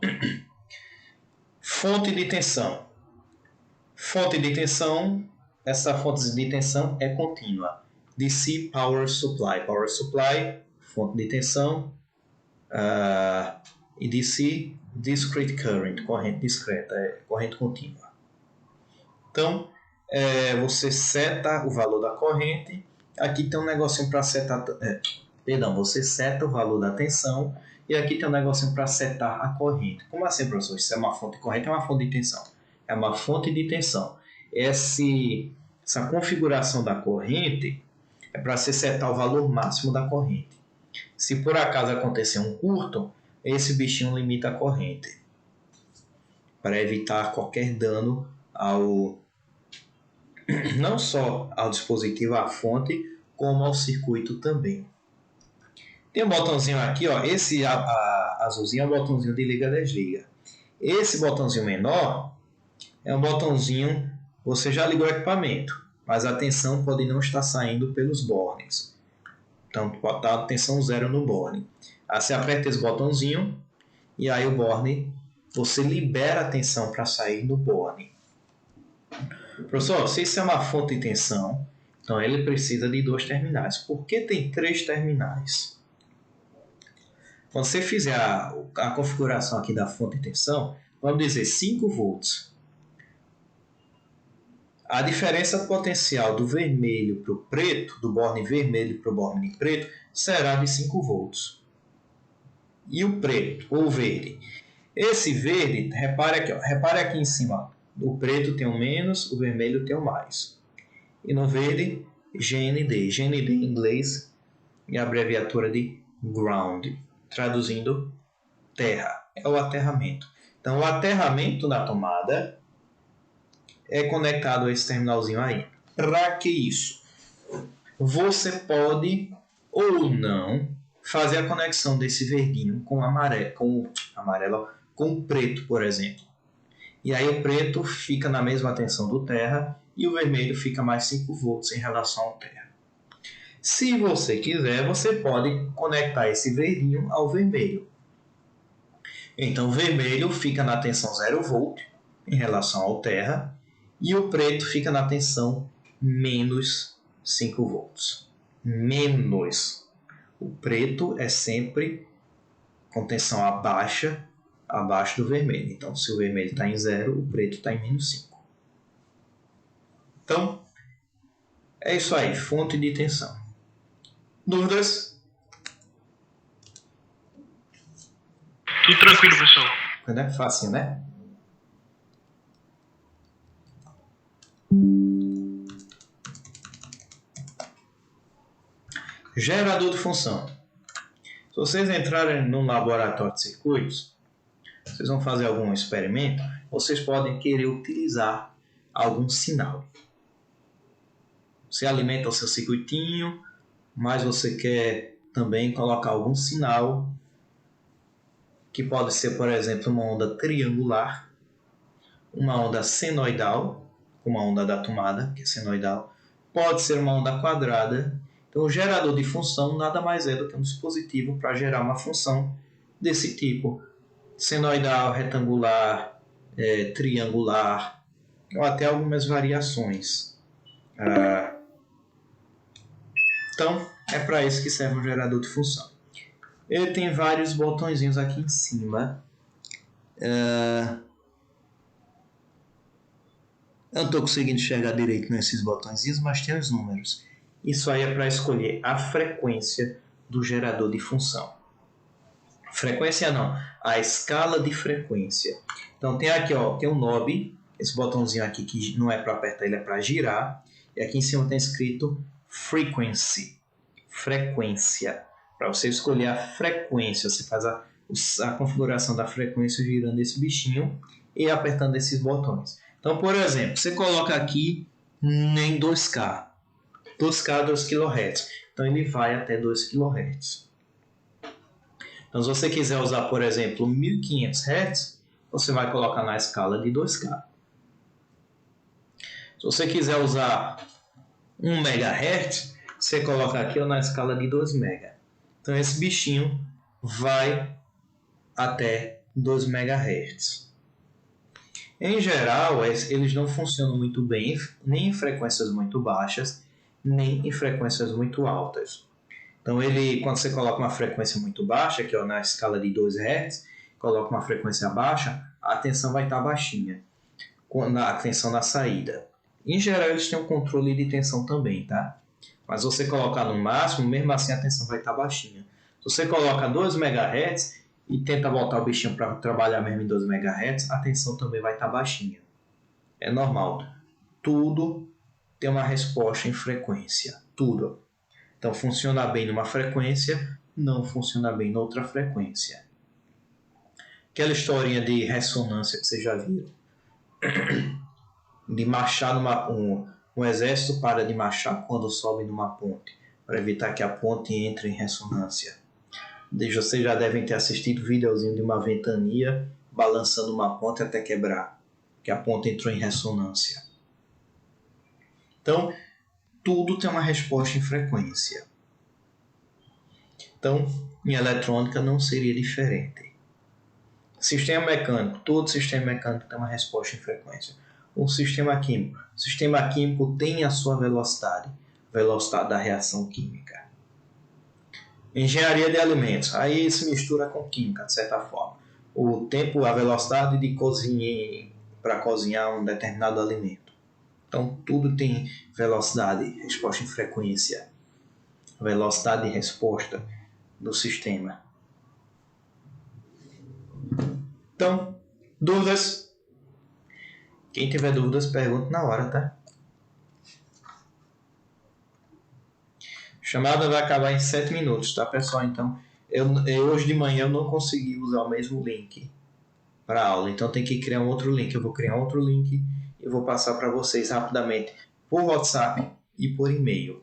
fonte de tensão. Fonte de tensão, essa fonte de tensão é contínua. DC Power Supply. Power Supply, fonte de tensão. E DC, Discrete Current, corrente discreta, corrente contínua. Então, você seta o valor da corrente. Aqui tem um negocinho para setar... você seta o valor da tensão. E aqui tem um negocinho para setar a corrente. Como assim, professor? Isso é uma fonte de corrente ou é uma fonte de tensão? É uma fonte de tensão. Essa configuração da corrente é para você setar o valor máximo da corrente. Se por acaso acontecer um curto, esse bichinho limita a corrente. Para evitar qualquer dano não só ao dispositivo, à fonte, como ao circuito também. Tem um botãozinho aqui, ó, esse azulzinho é o botãozinho de liga-desliga. Esse botãozinho menor é um botãozinho, você já ligou o equipamento, mas a tensão pode não estar saindo pelos bornes. Então, pode estar a tensão 0 no borne. Aí você aperta esse botãozinho e aí o borne, você libera a tensão para sair do borne. Professor, se isso é uma fonte de tensão, então ele precisa de 2 terminais. Por que tem 3 terminais? Quando você fizer a configuração aqui da fonte de tensão, vamos dizer 5 volts. A diferença potencial do vermelho para o preto, do borne vermelho para o borne preto, será de 5 volts. E o preto, ou o verde? Esse verde, repare aqui em cima, o preto tem o menos, o vermelho tem o mais. E no verde, GND. GND em inglês é a abreviatura de ground, traduzindo terra, é o aterramento. Então, o aterramento na tomada é conectado a esse terminalzinho aí. Para que isso? Você pode ou não fazer a conexão desse verdinho com o preto, por exemplo. E aí o preto fica na mesma tensão do terra e o vermelho fica mais 5 volts em relação ao terra. Se você quiser, você pode conectar esse verdinho ao vermelho. Então o vermelho fica na tensão 0 volt em relação ao terra e o preto fica na tensão menos 5 volts. Menos. O preto é sempre com tensão abaixo do vermelho. Então, se o vermelho está em 0, o preto está em menos 5. Então, é isso aí. Fonte de tensão. Dúvidas? Tudo tranquilo, pessoal. É fácil, né? Gerador de função. Se vocês entrarem no laboratório de circuitos, vocês vão fazer algum experimento, vocês podem querer utilizar algum sinal. Você alimenta o seu circuitinho, mas você quer também colocar algum sinal, que pode ser, por exemplo, uma onda triangular, uma onda senoidal, como a onda da tomada, que é senoidal, pode ser uma onda quadrada. Então, o gerador de função nada mais é do que um dispositivo para gerar uma função desse tipo. Senoidal, retangular, triangular, ou até algumas variações. Então, é para isso que serve o gerador de função. Ele tem vários botõezinhos aqui em cima. Eu não estou conseguindo enxergar direito nesses botõezinhos, mas tem os números. Isso aí é para escolher a frequência do gerador de função. Frequência não, a escala de frequência. Então tem aqui, ó, tem um knob, esse botãozinho aqui que não é para apertar, ele é para girar. E aqui em cima tem escrito frequency, frequência. Para você escolher a frequência, você faz a configuração da frequência girando esse bichinho e apertando esses botões. Então, por exemplo, você coloca aqui em 2K. 2K, 2 kHz. Então, ele vai até 2 kHz. Então, se você quiser usar, por exemplo, 1500 Hz, você vai colocar na escala de 2K. Se você quiser usar 1 MHz, você coloca aqui na escala de 2 MHz. Então, esse bichinho vai até 2 MHz. Em geral, eles não funcionam muito bem, nem em frequências muito baixas, nem em frequências muito altas. Então, quando você coloca uma frequência muito baixa, que é na escala de 2 Hz, coloca uma frequência baixa, a tensão vai estar baixinha, a tensão na saída. Em geral, eles têm um controle de tensão também, tá? Mas você colocar no máximo, mesmo assim a tensão vai estar baixinha. Se você coloca 2 MHz e tenta botar o bichinho para trabalhar mesmo em 2 MHz, a tensão também vai estar baixinha. É normal. Tudo tem uma resposta em frequência. Tudo. Então, funciona bem numa frequência, não funciona bem noutra frequência. Aquela historinha de ressonância que vocês já viram. De marchar um exército para de marchar quando sobe numa ponte, para evitar que a ponte entre em ressonância. Vocês já devem ter assistido o videozinho de uma ventania balançando uma ponte até quebrar, que a ponte entrou em ressonância. Então, tudo tem uma resposta em frequência. Então, em eletrônica não seria diferente. Sistema mecânico, todo sistema mecânico tem uma resposta em frequência. O sistema químico tem a sua velocidade da reação química. Engenharia de alimentos, aí se mistura com química, de certa forma. O tempo, a velocidade de para cozinhar um determinado alimento. Então, tudo tem velocidade, resposta em frequência. Velocidade de resposta do sistema. Então, dúvidas? Quem tiver dúvidas, pergunte na hora, tá? A chamada vai acabar em 7 minutos, tá, pessoal? Então, hoje de manhã eu não consegui usar o mesmo link para a aula. Então, tem que criar um outro link. Eu vou criar outro link e vou passar para vocês rapidamente por WhatsApp e por e-mail.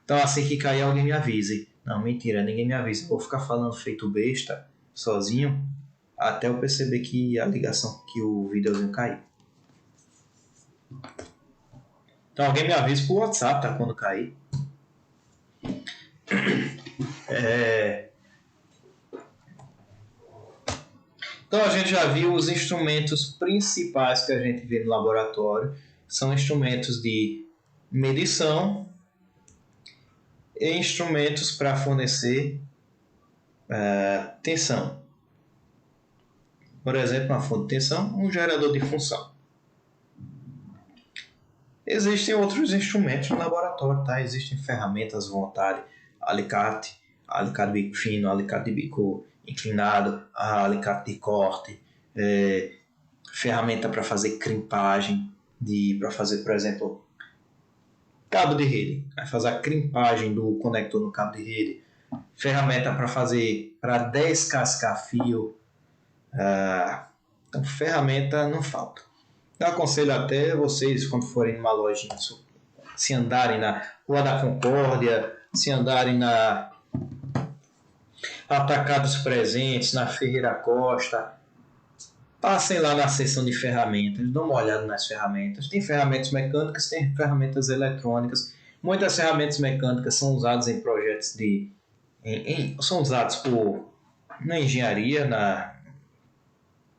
Então, assim que cair, alguém me avise. Não, mentira, ninguém me avisa. Vou ficar falando feito besta, sozinho, até eu perceber que a ligação, que o videozinho caiu. Então alguém me avisa por WhatsApp, tá? Quando cair. Então a gente já viu os instrumentos principais que a gente vê no laboratório. São instrumentos de medição e instrumentos para fornecer tensão. Por exemplo, uma fonte de tensão, um gerador de função. Existem outros instrumentos no laboratório, tá? Existem ferramentas à vontade, alicate de bico fino, alicate de bico inclinado, alicate de corte, ferramenta para fazer crimpagem, para fazer, por exemplo, cabo de rede, vai fazer a crimpagem do conector no cabo de rede, ferramenta para descascar fio. Então, ferramenta não falta. Eu aconselho até vocês, quando forem numa lojinha, se andarem na Rua da Concórdia, se andarem na Atacados Presentes, na Ferreira Costa, passem lá na seção de ferramentas, dão uma olhada nas ferramentas. Tem ferramentas mecânicas, tem ferramentas eletrônicas. Muitas ferramentas mecânicas são usadas em projetos são usadas na engenharia,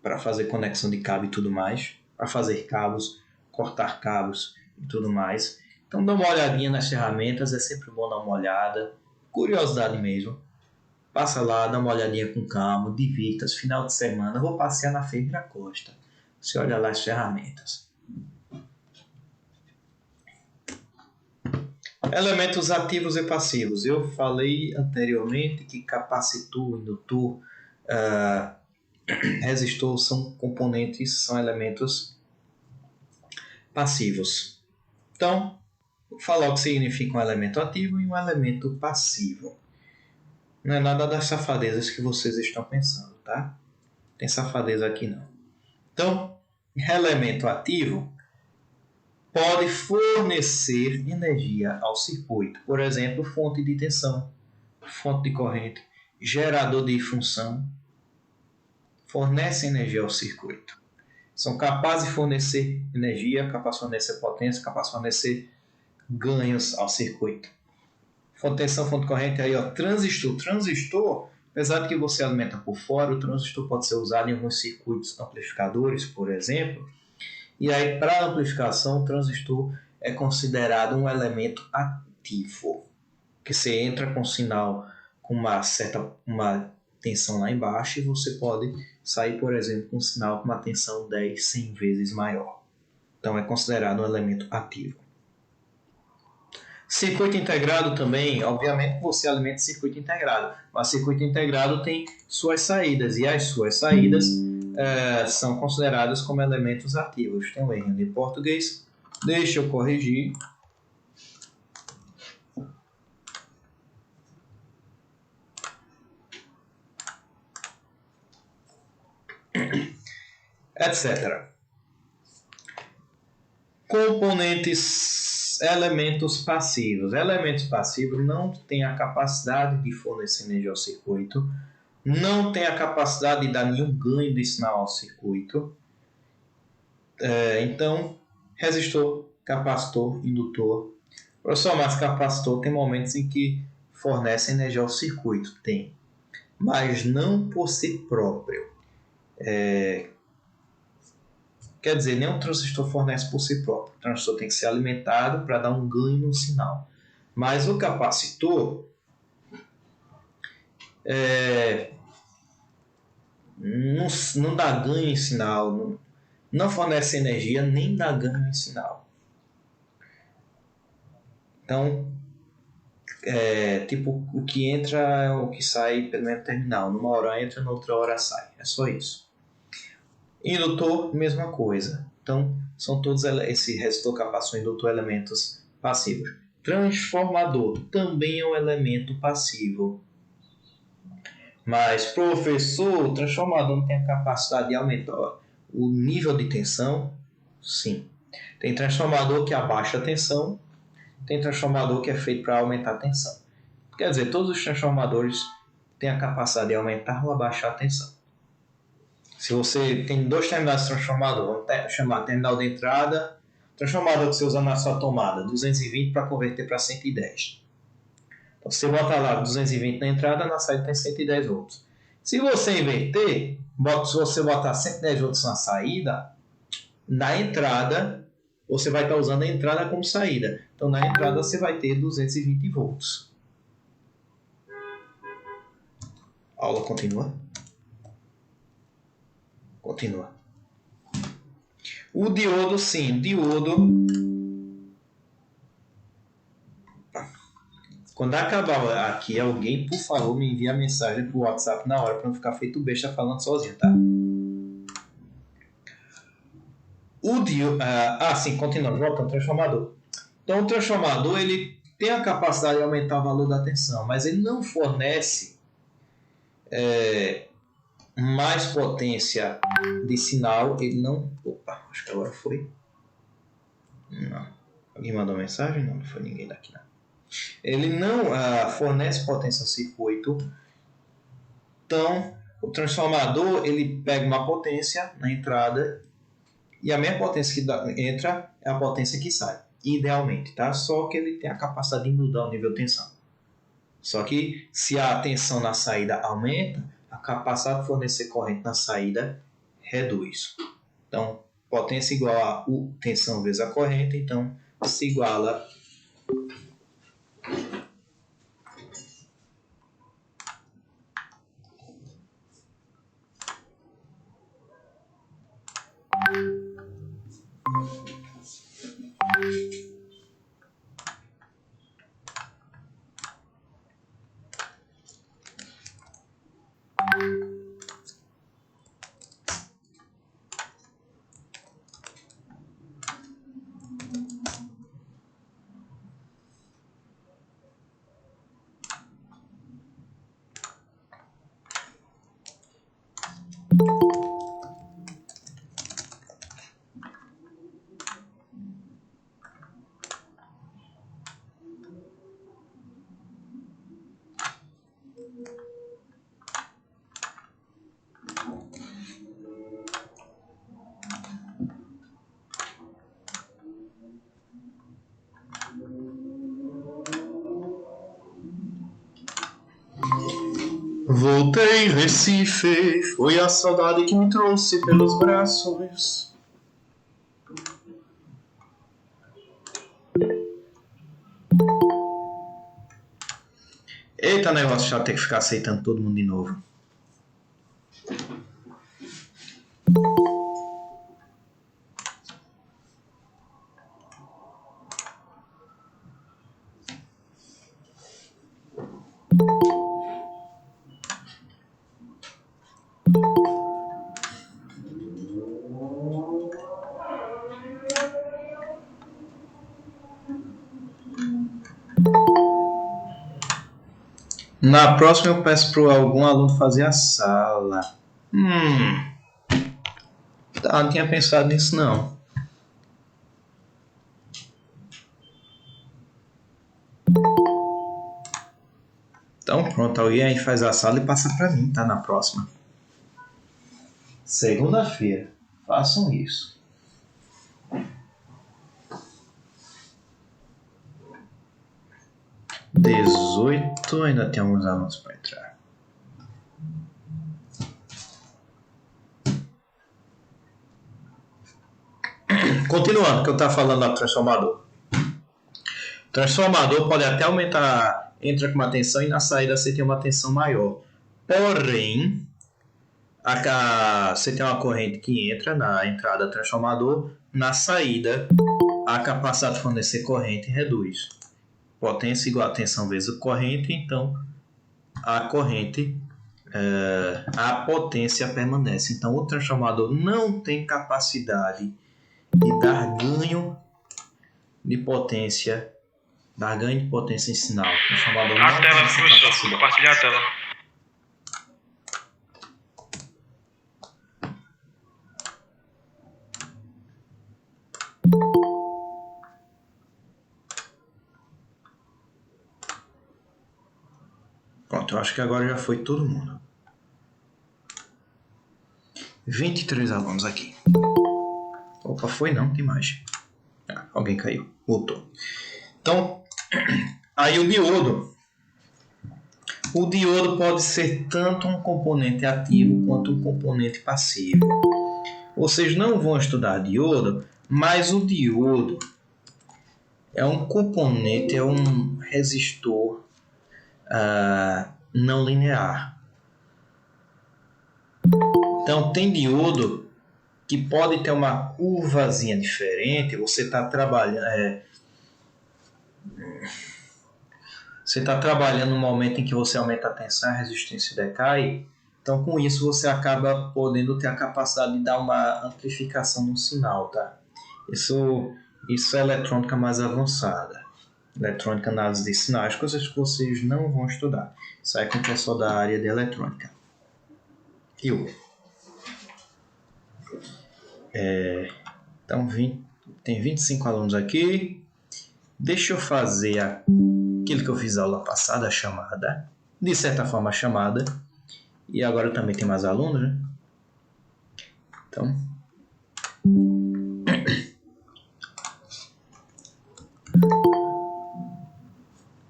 para fazer conexão de cabo e tudo mais, para fazer cabos, cortar cabos e tudo mais. Então dá uma olhadinha nas ferramentas, é sempre bom dar uma olhada, curiosidade mesmo. Passa lá, dá uma olhadinha com calma, divirta-se, final de semana, vou passear na Ferreira Costa. Você olha lá as ferramentas. Elementos ativos e passivos. Eu falei anteriormente que capacitor, indutor, resistor são componentes, são elementos passivos. Então, vou falar o que significa um elemento ativo e um elemento passivo. Não é nada das safadezas que vocês estão pensando, tá? Tem safadeza aqui não. Então, elemento ativo pode fornecer energia ao circuito. Por exemplo, fonte de tensão, fonte de corrente, gerador de função, fornece energia ao circuito. São capazes de fornecer energia, capazes de fornecer potência, capazes de fornecer ganhos ao circuito. Fonte de tensão, fonte de corrente, aí ó, transistor. Transistor, apesar de que você alimenta por fora, o transistor pode ser usado em alguns circuitos amplificadores, por exemplo. E aí, para amplificação, o transistor é considerado um elemento ativo, que você entra com sinal com uma tensão lá embaixo e você pode sair, por exemplo, com um sinal com uma tensão 10, 100 vezes maior. Então é considerado um elemento ativo. Circuito integrado também, obviamente você alimenta circuito integrado, mas circuito integrado tem suas saídas e as suas saídas são consideradas como elementos ativos. Tem um erro de português, deixa eu corrigir. Etc. Componentes, elementos passivos. Elementos passivos não têm a capacidade de fornecer energia ao circuito, não tem a capacidade de dar nenhum ganho de sinal ao circuito. Então, resistor, capacitor, indutor. Professor, mas capacitor tem momentos em que fornece energia ao circuito. Tem. Mas não por si próprio. Quer dizer, nenhum transistor fornece por si próprio. O transistor tem que ser alimentado para dar um ganho no sinal. Mas o capacitor não dá ganho em sinal, não fornece energia, nem dá ganho em sinal. Então, tipo, o que entra é o que sai pelo mesmo terminal. Numa hora entra, na outra hora sai. É só isso. Indutor, mesma coisa. Então, são todos esse resistor, capacitor, indutor, elementos passivos. Transformador também é um elemento passivo. Mas, professor, o transformador não tem a capacidade de aumentar o nível de tensão? Sim. Tem transformador que abaixa a tensão, tem transformador que é feito para aumentar a tensão. Quer dizer, todos os transformadores têm a capacidade de aumentar ou abaixar a tensão. Se você tem dois terminais de transformador, vamos chamar terminal de entrada, Transformador que você usa na sua tomada, 220 para converter para 110. Então, você bota lá 220 na entrada, na saída tem 110 volts. Se você inverter, se você botar 110 volts na saída, na entrada, você vai estar usando a entrada como saída. Então, na entrada, você vai ter 220 volts. A aula continua? Continua. O diodo, sim. O diodo... Quando acabar aqui, alguém, por favor, me envie a mensagem pro WhatsApp na hora, para não ficar feito besta falando sozinho, tá? O diodo... sim, continuando. Voltando ao transformador. Então, o transformador, ele tem a capacidade de aumentar o valor da tensão, mas ele não fornece mais potência de sinal. Ele não... Opa, acho que agora foi. Não. Alguém mandou mensagem? Não foi ninguém daqui, não. Ele não fornece potência ao circuito. Então, o transformador, ele pega uma potência na entrada e a mesma potência que entra é a potência que sai, idealmente, tá? Só que ele tem a capacidade de mudar o nível de tensão. Só que se a tensão na saída aumenta, a capacidade de fornecer corrente na saída reduz. Então, potência igual a U tensão vezes a corrente, então se iguala Voltei Recife, foi a saudade que me trouxe pelos braços. Eita, negócio chato ter que ficar aceitando todo mundo de novo. Na próxima eu peço para algum aluno fazer a sala. Não tinha pensado nisso não. Então pronto, alguém aí faz a sala e passa para mim, tá? Na próxima. Segunda-feira. Façam isso. Ainda tem alguns alunos para entrar. Continuando, que eu estava falando do transformador. O transformador pode até aumentar, entra com uma tensão e na saída você tem uma tensão maior. Porém, você tem uma corrente que entra na entrada do transformador, na saída a capacidade de fornecer corrente reduz. Potência igual a tensão vezes a corrente, então a corrente, a potência permanece. Então o transformador não tem capacidade de dar ganho de potência em sinal. O transformador não A tela, tem essa professor, capacidade. compartilhar a tela. Pronto, eu acho que agora já foi todo mundo. 23 alunos aqui. Opa, foi não, tem mais. Alguém caiu. Voltou. Então, aí o diodo. O diodo pode ser tanto um componente ativo quanto um componente passivo. Vocês não vão estudar diodo, mas o diodo é um componente, é um resistor não linear. Então, tem diodo que pode ter uma curvazinha diferente. Você está trabalhando... Você está trabalhando no momento em que você aumenta a tensão, a resistência decai. Então, com isso, você acaba podendo ter a capacidade de dar uma amplificação no sinal, tá? Isso é eletrônica mais avançada. Eletrônica, análise de sinais, coisas que vocês não vão estudar. Isso aí é com o pessoal da área de eletrônica. Então, tem 25 alunos aqui. Deixa eu fazer aquilo que eu fiz a aula passada, a chamada. De certa forma, a chamada. E agora também tem mais alunos, né? Então...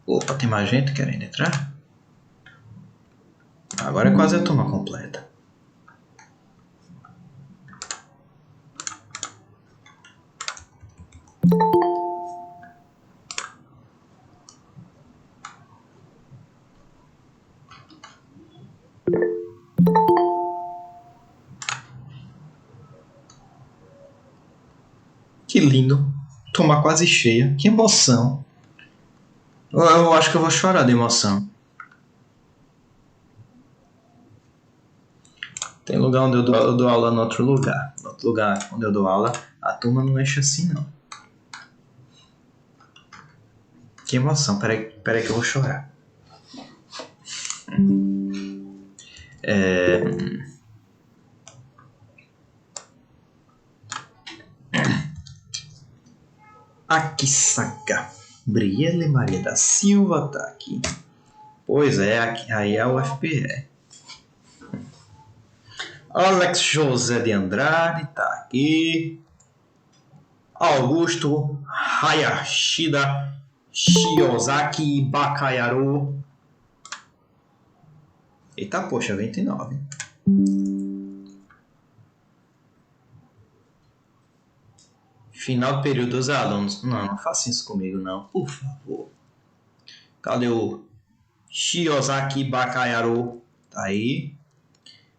Opa, tem mais gente querendo entrar? Agora é quase a turma completa. Que lindo. Turma quase cheia. Que emoção. Eu acho que eu vou chorar de emoção. Tem lugar onde eu dou aula no outro lugar. No outro lugar onde eu dou aula, a turma não enche assim, não. Que emoção. Peraí que eu vou chorar. Aqui, saca. Brielle Maria da Silva tá aqui. Pois é, aqui, aí é o UFPE. Alex José de Andrade tá aqui. Augusto Hayashida Shiozaki Bakayaru. Eita, poxa, 29. Final do período dos alunos. Não faça isso comigo, não. Por favor. Cadê o Shiozaki Bakayaru? Tá aí.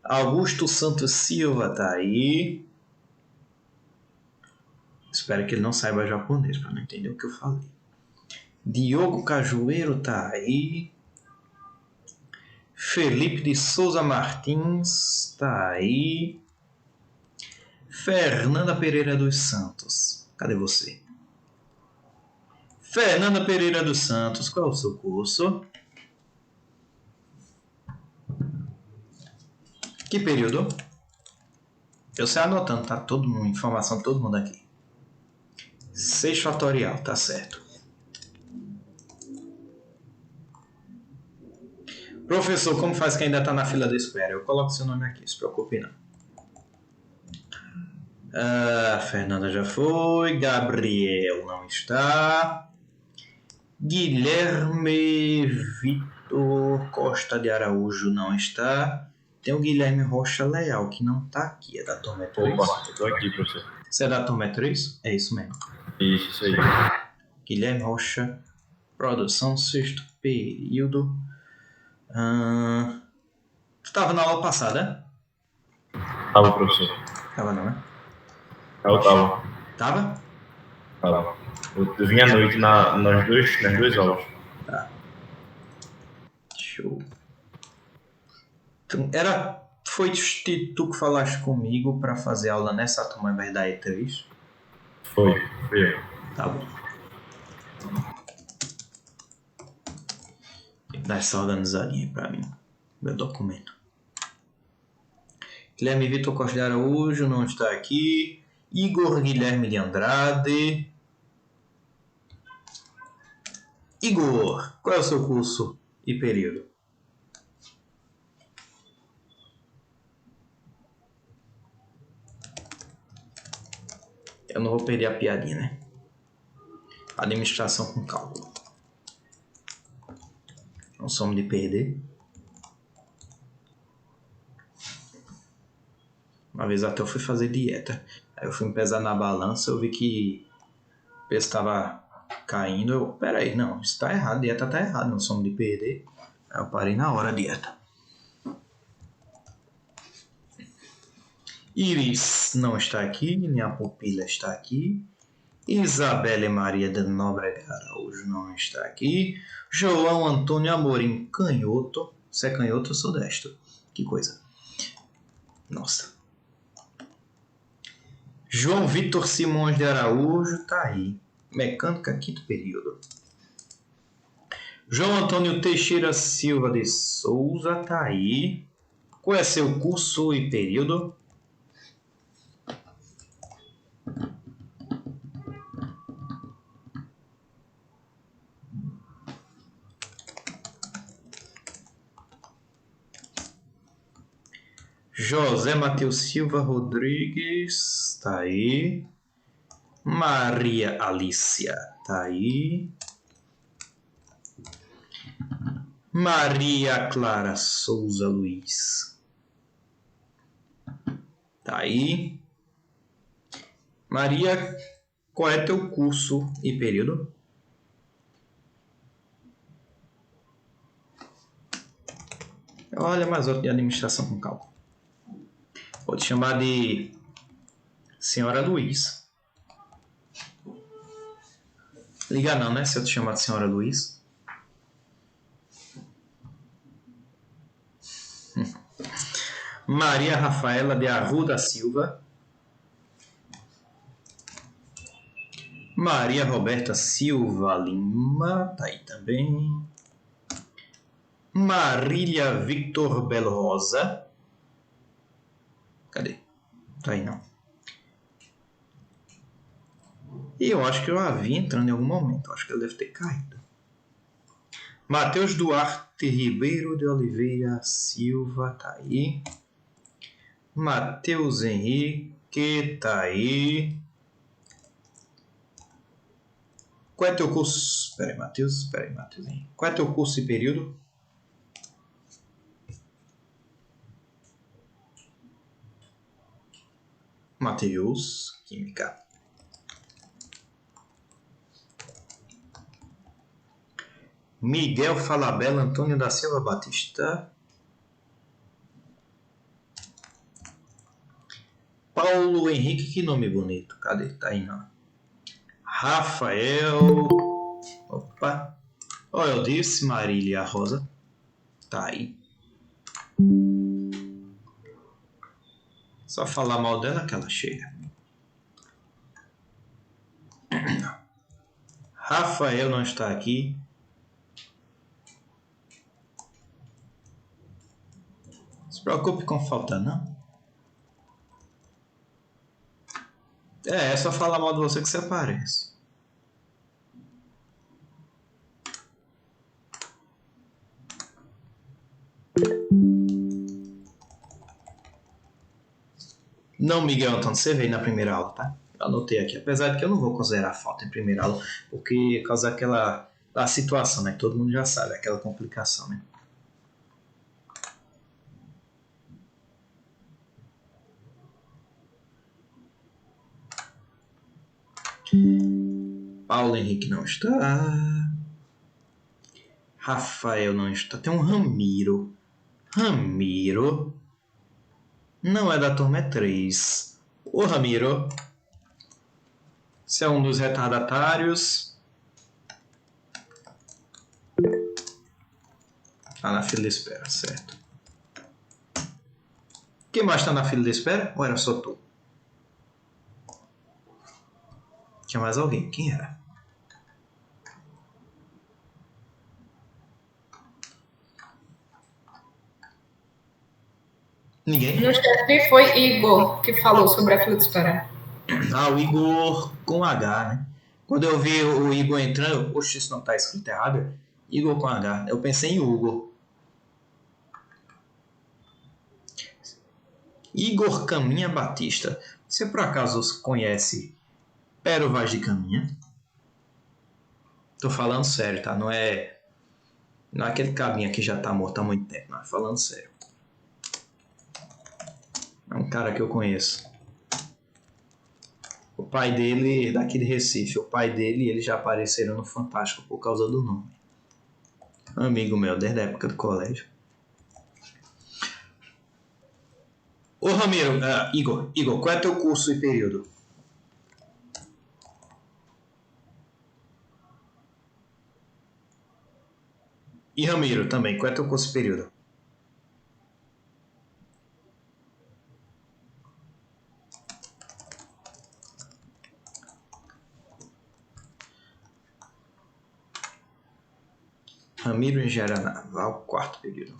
Augusto Santos Silva tá aí. Espero que ele não saiba japonês para não entender o que eu falei. Diogo Cajueiro tá aí. Felipe de Souza Martins tá aí. Fernanda Pereira dos Santos. Cadê você? Fernanda Pereira dos Santos, qual é o seu curso? Que período? Eu sei anotando, tá? Informação de todo mundo aqui. 6 fatorial, tá certo. Professor, como faz quem ainda tá na fila de espera? Eu coloco seu nome aqui, se preocupe não. Fernanda já foi. Gabriel não está. Guilherme Vitor Costa de Araújo não está. Tem o Guilherme Rocha Leal, que não está aqui. É da turma 3? Opa, eu tô aqui, professor. Você é da turma 3? É isso mesmo. Isso aí. Guilherme Rocha, produção, 6º período. Tu estava na aula passada? Tava, professor. Tava não, né? Eu tava. Tava? Tava. Eu vim à noite nas duas aulas. Tá. Show. Então, foi tu que falaste comigo para fazer aula nessa turma, em vez da E3? Foi eu. Tá bom. Tem que dar essa organizadinha aí pra mim. Meu documento. Guilherme Vitor Costa de Araújo não está aqui. Igor Guilherme de Andrade. Igor, qual é o seu curso e período? Eu não vou perder a piadinha, né? Administração com cálculo. Não somos de perder. Uma vez até eu fui fazer dieta. Aí eu fui me pesar na balança, eu vi que o peso estava caindo. Eu, peraí, não, isso tá errado, a dieta tá errada, não somos de perder. Aí eu parei na hora a dieta. Iris não está aqui, minha pupila está aqui. Isabelle Maria de Nóbrega Araújo não está aqui. João Antônio Amorim canhoto. Você é canhoto, eu sou destro. Que coisa. Nossa. João Vitor Simões de Araújo tá aí. Mecânica, quinto período. João Antônio Teixeira Silva de Souza tá aí. Qual é seu curso e período? José Matheus Silva Rodrigues, tá aí. Maria Alícia, tá aí. Maria Clara Souza Luiz, tá aí. Maria, qual é teu curso e período? Olha, mais outro de administração com cálculo. Vou te chamar de Senhora Luiz. Liga não, né? Se eu te chamar de Senhora Luiz. Maria Rafaela de Arruda Silva. Maria Roberta Silva Lima. Tá aí também. Marília Victor Belo Rosa. Cadê? Tá aí não. E eu acho que eu a vi entrando em algum momento. Eu acho que ele deve ter caído. Matheus Duarte Ribeiro de Oliveira Silva. Tá aí. Matheus Henrique. Tá aí. Qual é teu curso? Espera aí, Matheus Henrique. Qual é teu curso e período? Matheus, Química. Miguel Falabella Antônio da Silva Batista. Paulo Henrique, que nome bonito. Cadê? Tá aí não. Rafael. Opa. Ó, eu disse Marília Rosa. Tá aí. Só falar mal dela que ela chega. Rafael não está aqui. Não se preocupe com falta, não. É só falar mal de você que você aparece. Não, Miguel Antônio, você veio na primeira aula, tá? Eu anotei aqui, apesar de que eu não vou considerar falta em primeira aula, porque causa aquela da situação, né? Todo mundo já sabe, aquela complicação, né? Paulo Henrique não está. Rafael não está. Tem um Ramiro. Ramiro não é da turma 3. Ô Ramiro, você é um dos retardatários. Tá na fila de espera, certo. Quem mais tá na fila de espera? Ou era só tu? Tinha mais alguém. Quem era? Ninguém? No chefe foi Igor que falou sobre a fila de espera. Ah, o Igor com H, né? Quando eu vi o Igor entrando, poxa, isso não tá escrito errado. Igor com H. Eu pensei em Hugo. Igor Caminha Batista. Você por acaso conhece Pero Vaz de Caminha? Tô falando sério, tá? Não é aquele cabinha que já tá morto há muito tempo, não. Falando sério. É um cara que eu conheço. O pai dele, daqui de Recife, o pai dele e ele já apareceram no Fantástico por causa do nome. Amigo meu, desde a época do colégio. Ô Ramiro, Igor, qual é teu curso e período? E Ramiro também, qual é teu curso e período? Ramiro Engenharia Naval, quarto período.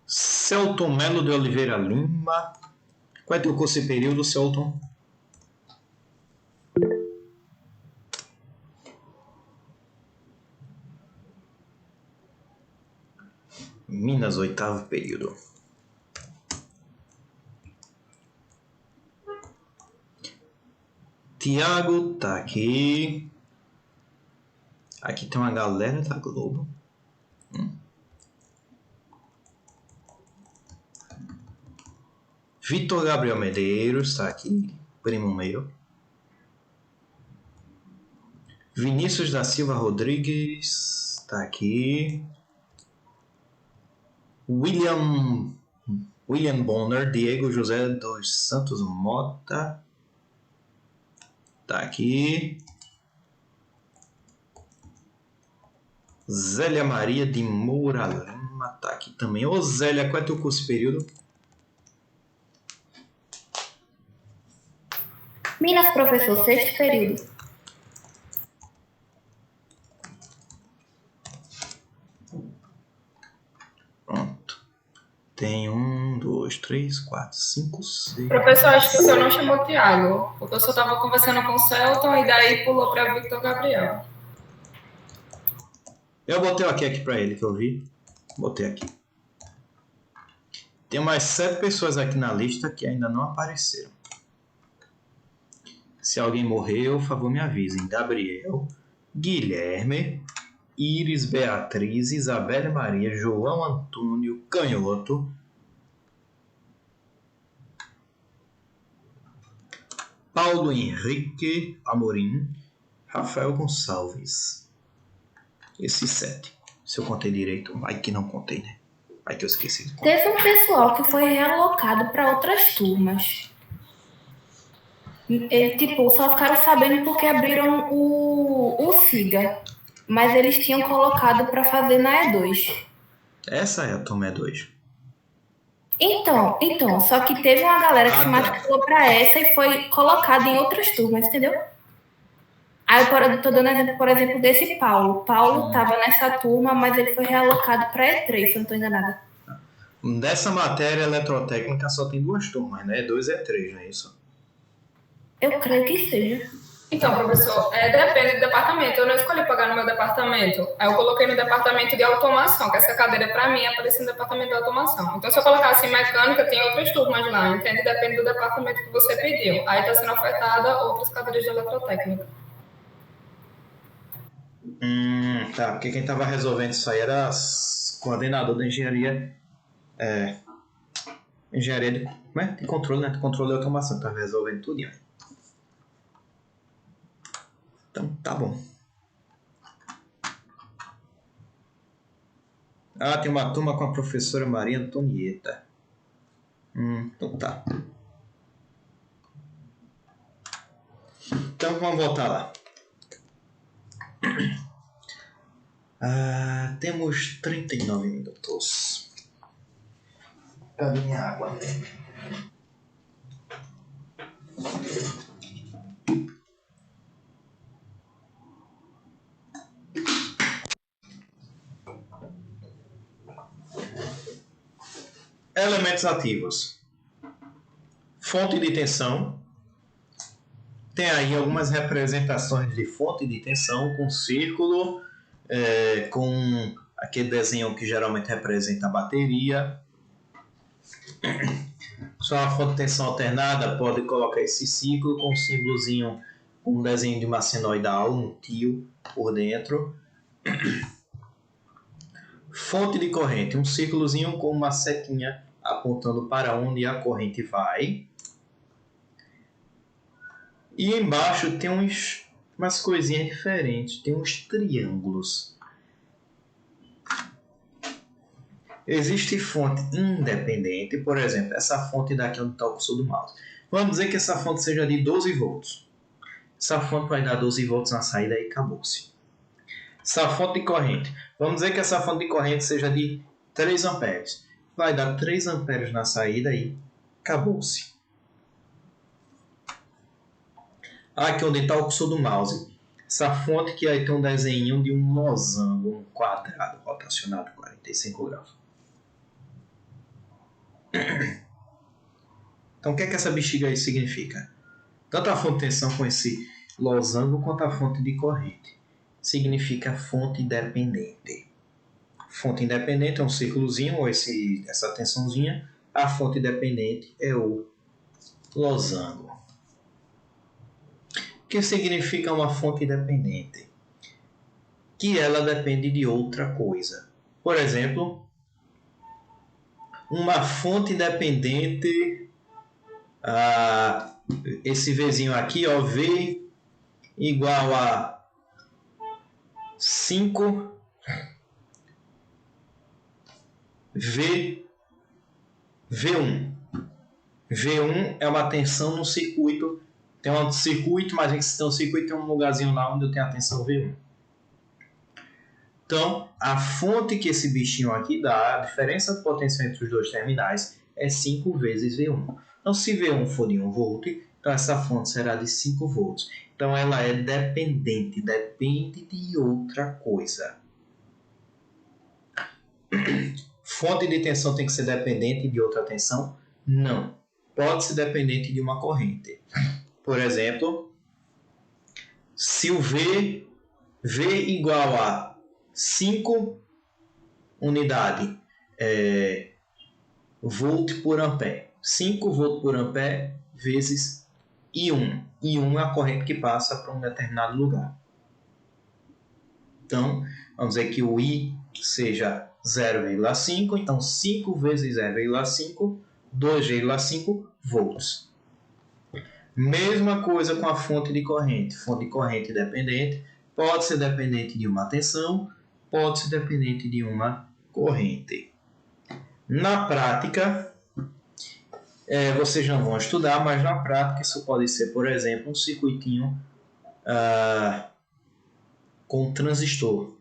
Celton Melo de Oliveira Lima. Qual é teu curso e período, Celton? Minas, oitavo período. Tiago tá aqui. Aqui tem uma galera da Globo. Vitor Gabriel Medeiros tá aqui, primo meu. Vinícius da Silva Rodrigues tá aqui. William Bonner, Diego José dos Santos Mota tá aqui. Zélia Maria de Moura Lima tá aqui também. Ô Zélia, qual é teu curso e período? Minas, professor, sexto período. Pronto. Tem 1, 2, 3, 4, 5, 6. Professor, acho que o senhor não chamou o Tiago. O professor estava conversando com o Celton e daí pulou para Victor Gabriel. Eu botei o aqui pra ele, que eu vi. Botei aqui. Tem mais 7 pessoas aqui na lista que ainda não apareceram. Se alguém morreu, por favor, me avisem. Gabriel, Guilherme, Iris, Beatriz, Isabela Maria, João Antônio, Canhoto, Paulo Henrique Amorim, Rafael Gonçalves. Esses 7. Se eu contei direito, vai que não contei, né? Vai que eu esqueci de contar. Teve um pessoal que foi realocado para outras turmas. Só ficaram sabendo porque abriram o SIGA. Mas eles tinham colocado para fazer na E2. Essa é a turma E2. Então, só que teve uma galera que se matriculou para essa e foi colocada em outras turmas, entendeu? Aí eu tô dando exemplo, por exemplo, desse Paulo. Paulo estava nessa turma, mas ele foi realocado para E3, se eu não estou enganada. Dessa matéria eletrotécnica só tem 2 turmas, né? E2 e E3, não é isso? Eu creio que seja. Então, professor, depende do departamento. Eu não escolhi pagar no meu departamento. Aí eu coloquei no departamento de automação, que essa cadeira, para mim, aparece no departamento de automação. Então, se eu colocasse em mecânica, tem outras turmas lá, entende? Depende do departamento que você pediu. Aí está sendo ofertada outras cadeiras de eletrotécnica. Tá, porque quem estava resolvendo isso aí era coordenador da engenharia. Engenharia de controle, né? De controle e automação. Estava resolvendo tudo. Então, tá bom. Tem uma turma com a professora Maria Antonieta. Então tá. Então vamos voltar lá. Temos 39 minutos. Cadê minha água? Elementos ativos. Fonte de tensão. Tem aí algumas representações de fonte de tensão com círculo, com aquele desenho que geralmente representa a bateria. Só uma fonte de tensão alternada pode colocar esse ciclo com um símbolozinho, um desenho de uma senoidal, um tio por dentro. Fonte de corrente, um círculozinho com uma setinha apontando para onde a corrente vai. E embaixo tem umas coisinhas diferentes, tem uns triângulos. Existe fonte independente, por exemplo, essa fonte daqui onde está o cursor do mouse. Vamos dizer que essa fonte seja de 12 volts. Essa fonte vai dar 12 volts na saída e acabou-se. Essa fonte de corrente. Vamos dizer que essa fonte de corrente seja de 3 amperes. Vai dar 3 amperes na saída e acabou-se. Aqui onde está o cursor do mouse. Essa fonte que aí tem um desenho de um losango, um quadrado rotacionado 45 graus. Então o que é que essa bexiga aí significa? Tanto a fonte de tensão com esse losango quanto a fonte de corrente. Significa fonte dependente. Fonte independente é um círculozinho ou essa tensãozinha. A fonte dependente é o losango. O que significa uma fonte dependente? Que ela depende de outra coisa. Por exemplo, uma fonte dependente, esse Vzinho aqui, ó, V igual a 5 V V1. V1 é uma tensão no circuito. Tem um circuito, mas esse circuito tem um lugarzinho lá onde eu tenho a tensão V1. Então, a fonte que esse bichinho aqui dá, a diferença de potência entre os dois terminais, é 5 vezes V1. Então, se V1 for de 1 volt, então essa fonte será de 5 volts. Então, ela é dependente, depende de outra coisa. Fonte de tensão tem que ser dependente de outra tensão? Não. Pode ser dependente de uma corrente. Por exemplo, se o V igual a 5 unidade volt por ampere. 5 volt por ampere vezes I1. I1 é a corrente que passa para um determinado lugar. Então, vamos dizer que o I seja 0,5. Então, 5 vezes 0,5, 2,5 volts. Mesma coisa com a fonte de corrente. Fonte de corrente dependente pode ser dependente de uma tensão, pode ser dependente de uma corrente. Na prática, vocês não vão estudar, mas na prática isso pode ser, por exemplo, um circuitinho com transistor.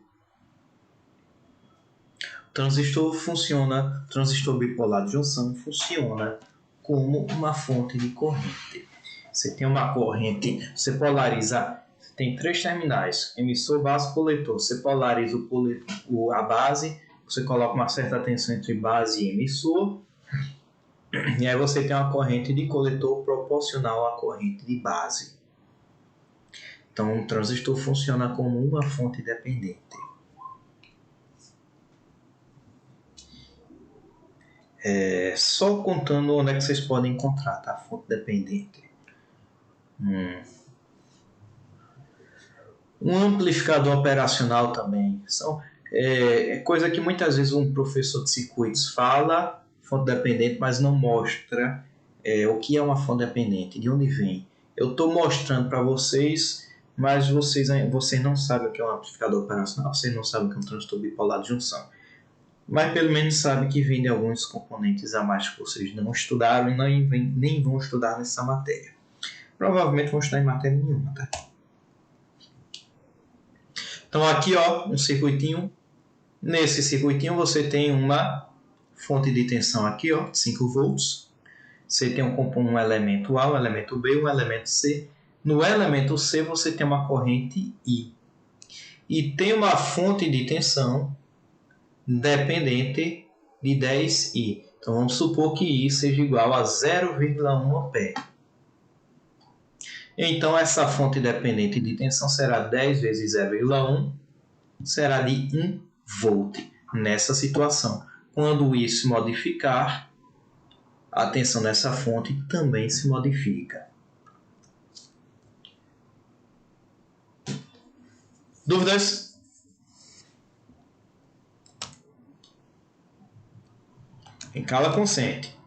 O transistor funciona, transistor bipolar de junção funciona como uma fonte de corrente. Você tem uma corrente, você polariza, tem 3 terminais, emissor, base, coletor. Você polariza a base, você coloca uma certa tensão entre base e emissor, e aí você tem uma corrente de coletor proporcional à corrente de base. Então, o transistor funciona como uma fonte dependente. Só contando onde é que vocês podem encontrar, tá? Fonte dependente. Um amplificador operacional também. É coisa que muitas vezes um professor de circuitos fala, fonte dependente, mas não mostra o que é uma fonte dependente, de onde vem. Eu estou mostrando para vocês, mas vocês não sabem o que é um amplificador operacional, vocês não sabem o que é um transistor bipolar de junção. Mas pelo menos sabem que vem de alguns componentes a mais que vocês não estudaram e nem vão estudar nessa matéria. Provavelmente vão estudar em matéria nenhuma, tá? Então aqui, ó, um circuitinho. Nesse circuitinho você tem uma fonte de tensão aqui, ó, de 5 volts. Você tem um elemento A, um elemento B, um elemento C. No elemento C você tem uma corrente I. E tem uma fonte de tensão dependente de 10I. Então vamos supor que I seja igual a 0,1 ampere. Então essa fonte dependente de tensão será 10 vezes 0,1 será de 1 volt. Nessa situação, quando isso se modificar, a tensão dessa fonte também se modifica. Dúvidas? Em cala consente.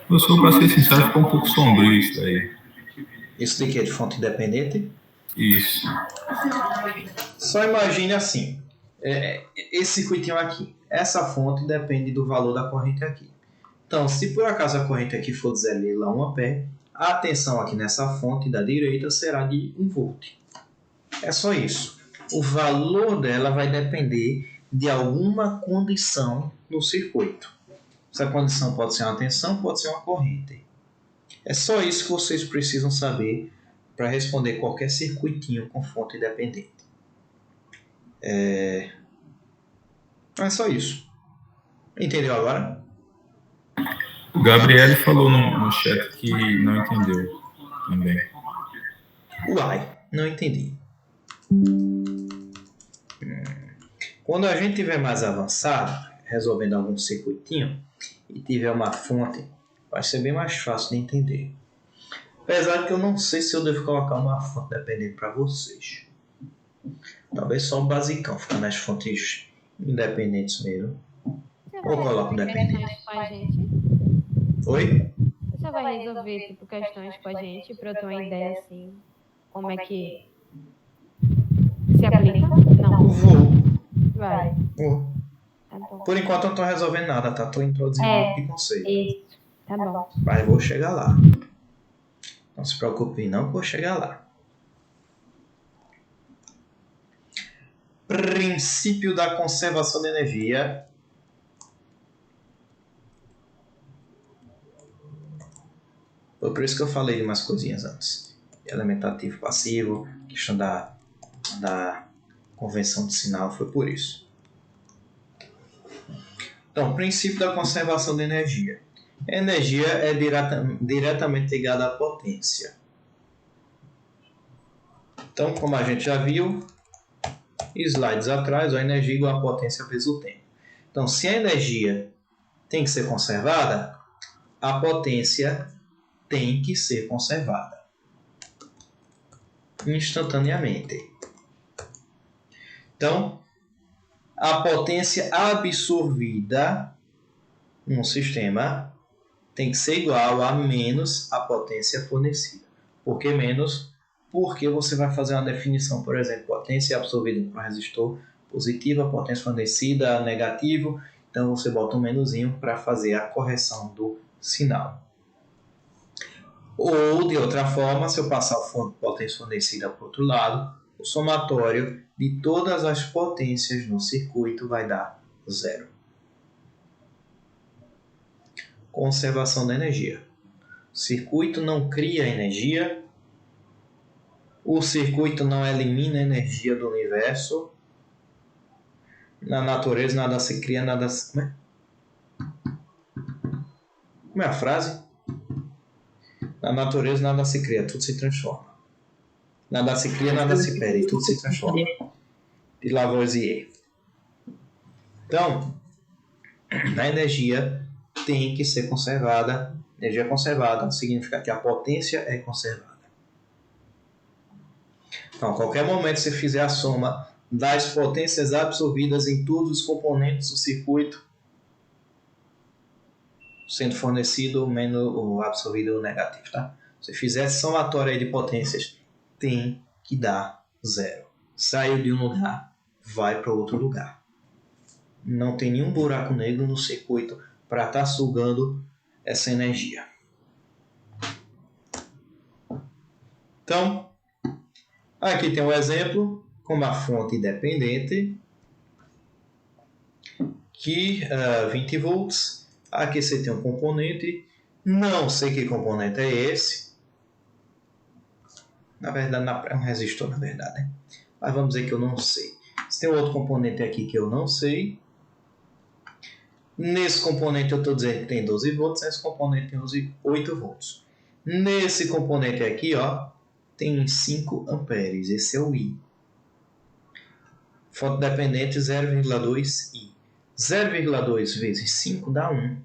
Professor, para ser sincero, ficou um pouco sombrio isso aí. Isso de que é de fonte independente? Isso. Só imagine assim, esse circuitinho aqui, essa fonte depende do valor da corrente aqui. Então, se por acaso a corrente aqui for de 0,1 A, a tensão aqui nessa fonte da direita será de 1 volt. É só isso. O valor dela vai depender de alguma condição no circuito. Essa condição pode ser uma tensão, pode ser uma corrente. É só isso que vocês precisam saber para responder qualquer circuitinho com fonte independente. É só isso. Entendeu agora? O Gabriel falou no chat que não entendeu também. Uai, não entendi. Quando a gente tiver mais avançado, resolvendo algum circuitinho, e tiver uma fonte, vai ser bem mais fácil de entender. Apesar de que eu não sei se eu devo colocar uma fonte dependente para vocês. Talvez só um basicão, ficar nas fontes independentes mesmo. Ou coloco dependente. Com a gente? Oi? Você vai resolver tipo, questões com a gente para eu ter uma ideia assim, como é que se aplica? Não. Vou. Vai. Vou. Tá bom. Por enquanto eu não estou resolvendo nada, tá? Estou introduzindo um tipo de conceito. Isso. Tá bom. Mas eu vou chegar lá. Não se preocupe não que eu vou chegar lá. Princípio da conservação de energia. Foi por isso que eu falei de umas coisinhas antes. Elemento ativo passivo, questão da convenção de sinal, foi por isso. Então, princípio da conservação de energia. A energia é diretamente ligada à potência. Então, como a gente já viu, slides atrás, a energia igual a potência vezes o tempo. Então, se a energia tem que ser conservada, a potência tem que ser conservada instantaneamente. Então, a potência absorvida num sistema tem que ser igual a menos a potência fornecida. Por que menos? Porque você vai fazer uma definição, por exemplo, potência absorvida por um resistor positiva, potência fornecida negativo. Então você bota um menuzinho para fazer a correção do sinal. Ou, de outra forma, se eu passar a potência fornecida para o outro lado, o somatório de todas as potências no circuito vai dar 0. Conservação da energia. O circuito não cria energia. O circuito não elimina energia do universo. Na natureza nada se cria, nada se... Como é a frase? Na natureza nada se cria, tudo se transforma. Nada se cria, nada se perde, tudo se transforma. De Lavoisier. Então, a energia tem que ser conservada. Energia conservada significa que a potência é conservada. Então, a qualquer momento você fizer a soma das potências absorvidas em todos os componentes do circuito, sendo fornecido menos o absorvido negativo, tá? Se fizer essa somatória aí de potências, tem que dar 0. Saiu de um lugar, vai para outro lugar. Não tem nenhum buraco negro no circuito para estar sugando essa energia. Então, aqui tem um exemplo com uma fonte independente que 20 volts. Aqui você tem um componente, não sei que componente é esse. Na verdade, é um resistor, na verdade. Né? Mas vamos dizer que eu não sei. Se tem outro componente aqui que eu não sei. Nesse componente eu estou dizendo que tem 12 volts, nesse componente tem 8 volts. Nesse componente aqui, ó, tem 5 amperes, esse é o I. Fonte dependente 0,2 I. 0,2 vezes 5 dá 1.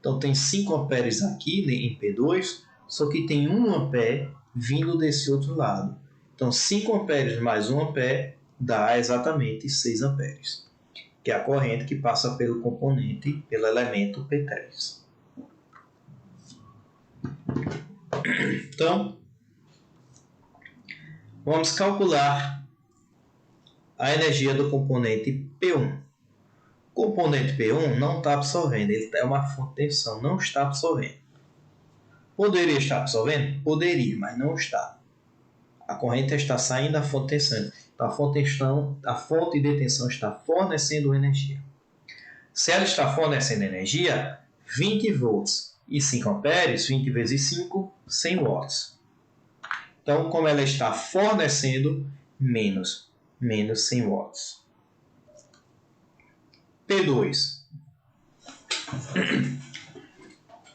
Então tem 5 amperes aqui em P2, só que tem 1 ampere vindo desse outro lado. Então 5 amperes mais 1 ampere dá exatamente 6 amperes, que é a corrente que passa pelo componente, pelo elemento P3. Então, vamos calcular a energia do componente P1. O componente P1 não está absorvendo, ele é uma fonte de tensão, não está absorvendo. Poderia estar absorvendo? Poderia, mas não está. A corrente está saindo da fonte de tensão. Então, a fonte de tensão está fornecendo energia. Se ela está fornecendo energia, 20 volts e 5 amperes, 20 vezes 5, 100 watts. Então, como ela está fornecendo, menos 100 watts. P2.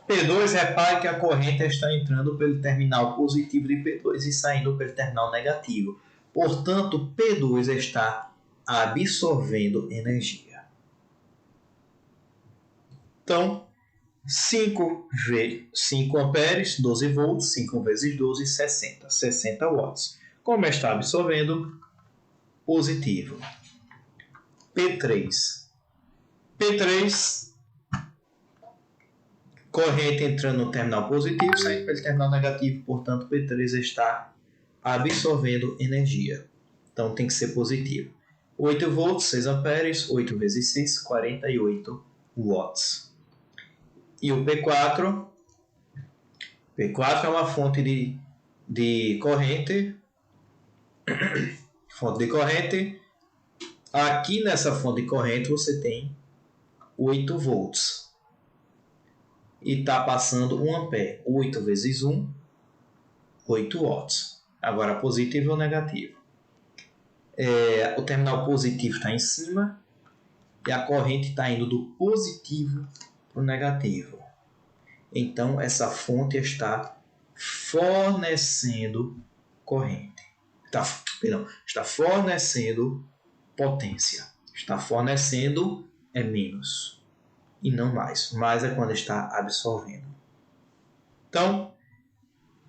P2 repare que a corrente está entrando pelo terminal positivo de P2 e saindo pelo terminal negativo. Portanto, P2 está absorvendo energia. Então, 5 amperes, 12 volts, 5 vezes 12, 60 watts. Como está absorvendo? Positivo. P3. Corrente entrando no terminal positivo, saindo pelo terminal negativo, portanto, P3 está absorvendo energia. Então, tem que ser positivo. 8 volts, 6 amperes, 8 vezes 6, 48 watts. E o P4? P4 é uma fonte de corrente. Fonte de corrente. Aqui nessa fonte de corrente você tem 8 volts. E está passando 1 ampere. 8 vezes 1, 8 watts. Agora, positivo ou negativo? O terminal positivo está em cima e a corrente está indo do positivo para o negativo. Então, essa fonte está fornecendo corrente. Está fornecendo potência. Está fornecendo é menos. E não mais. Mais é quando está absorvendo. Então,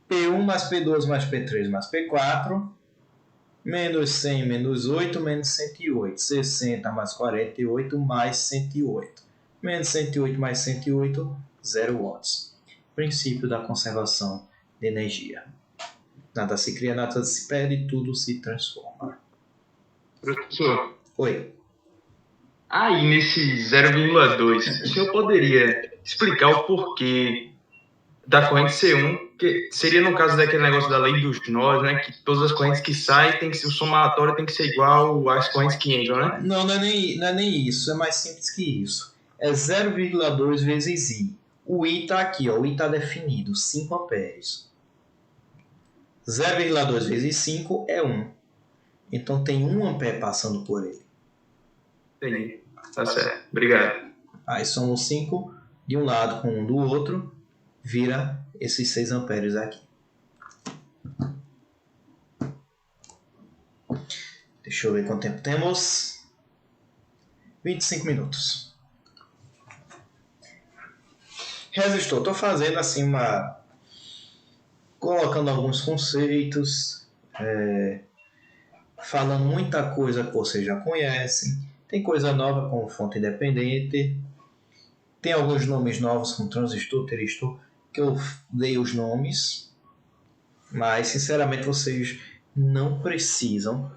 P1 mais P2 mais P3 mais P4, menos 100 menos 8 menos 108. 60 mais 48 mais 108. Menos 108 mais 108, 0 watts. Princípio da conservação de energia. Nada se cria, nada se perde, tudo se transforma. Professor, Oi. aí nesse 0,2, o senhor poderia explicar o porquê da corrente C1, que seria no caso daquele negócio da lei dos nós, né? Que todas as correntes que saem, o somatório tem que ser igual às correntes que entram, né? Não é nem isso, é mais simples que isso. É 0,2 vezes I. O I está aqui, ó, o I está definido, 5 amperes. 0,2 vezes 5 é 1. Então tem 1 ampere passando por ele. Entendi. Tá certo. Obrigado. Aí somos 5 de um lado com um do outro, vira esses 6 amperes aqui. Deixa eu ver quanto tempo temos. 25 minutos. Resistor. Estou fazendo assim colocando alguns conceitos, falando muita coisa que vocês já conhecem. Tem coisa nova como fonte independente. Tem alguns nomes novos como transistor, teristor, que eu dei os nomes. Mas, sinceramente, vocês não precisam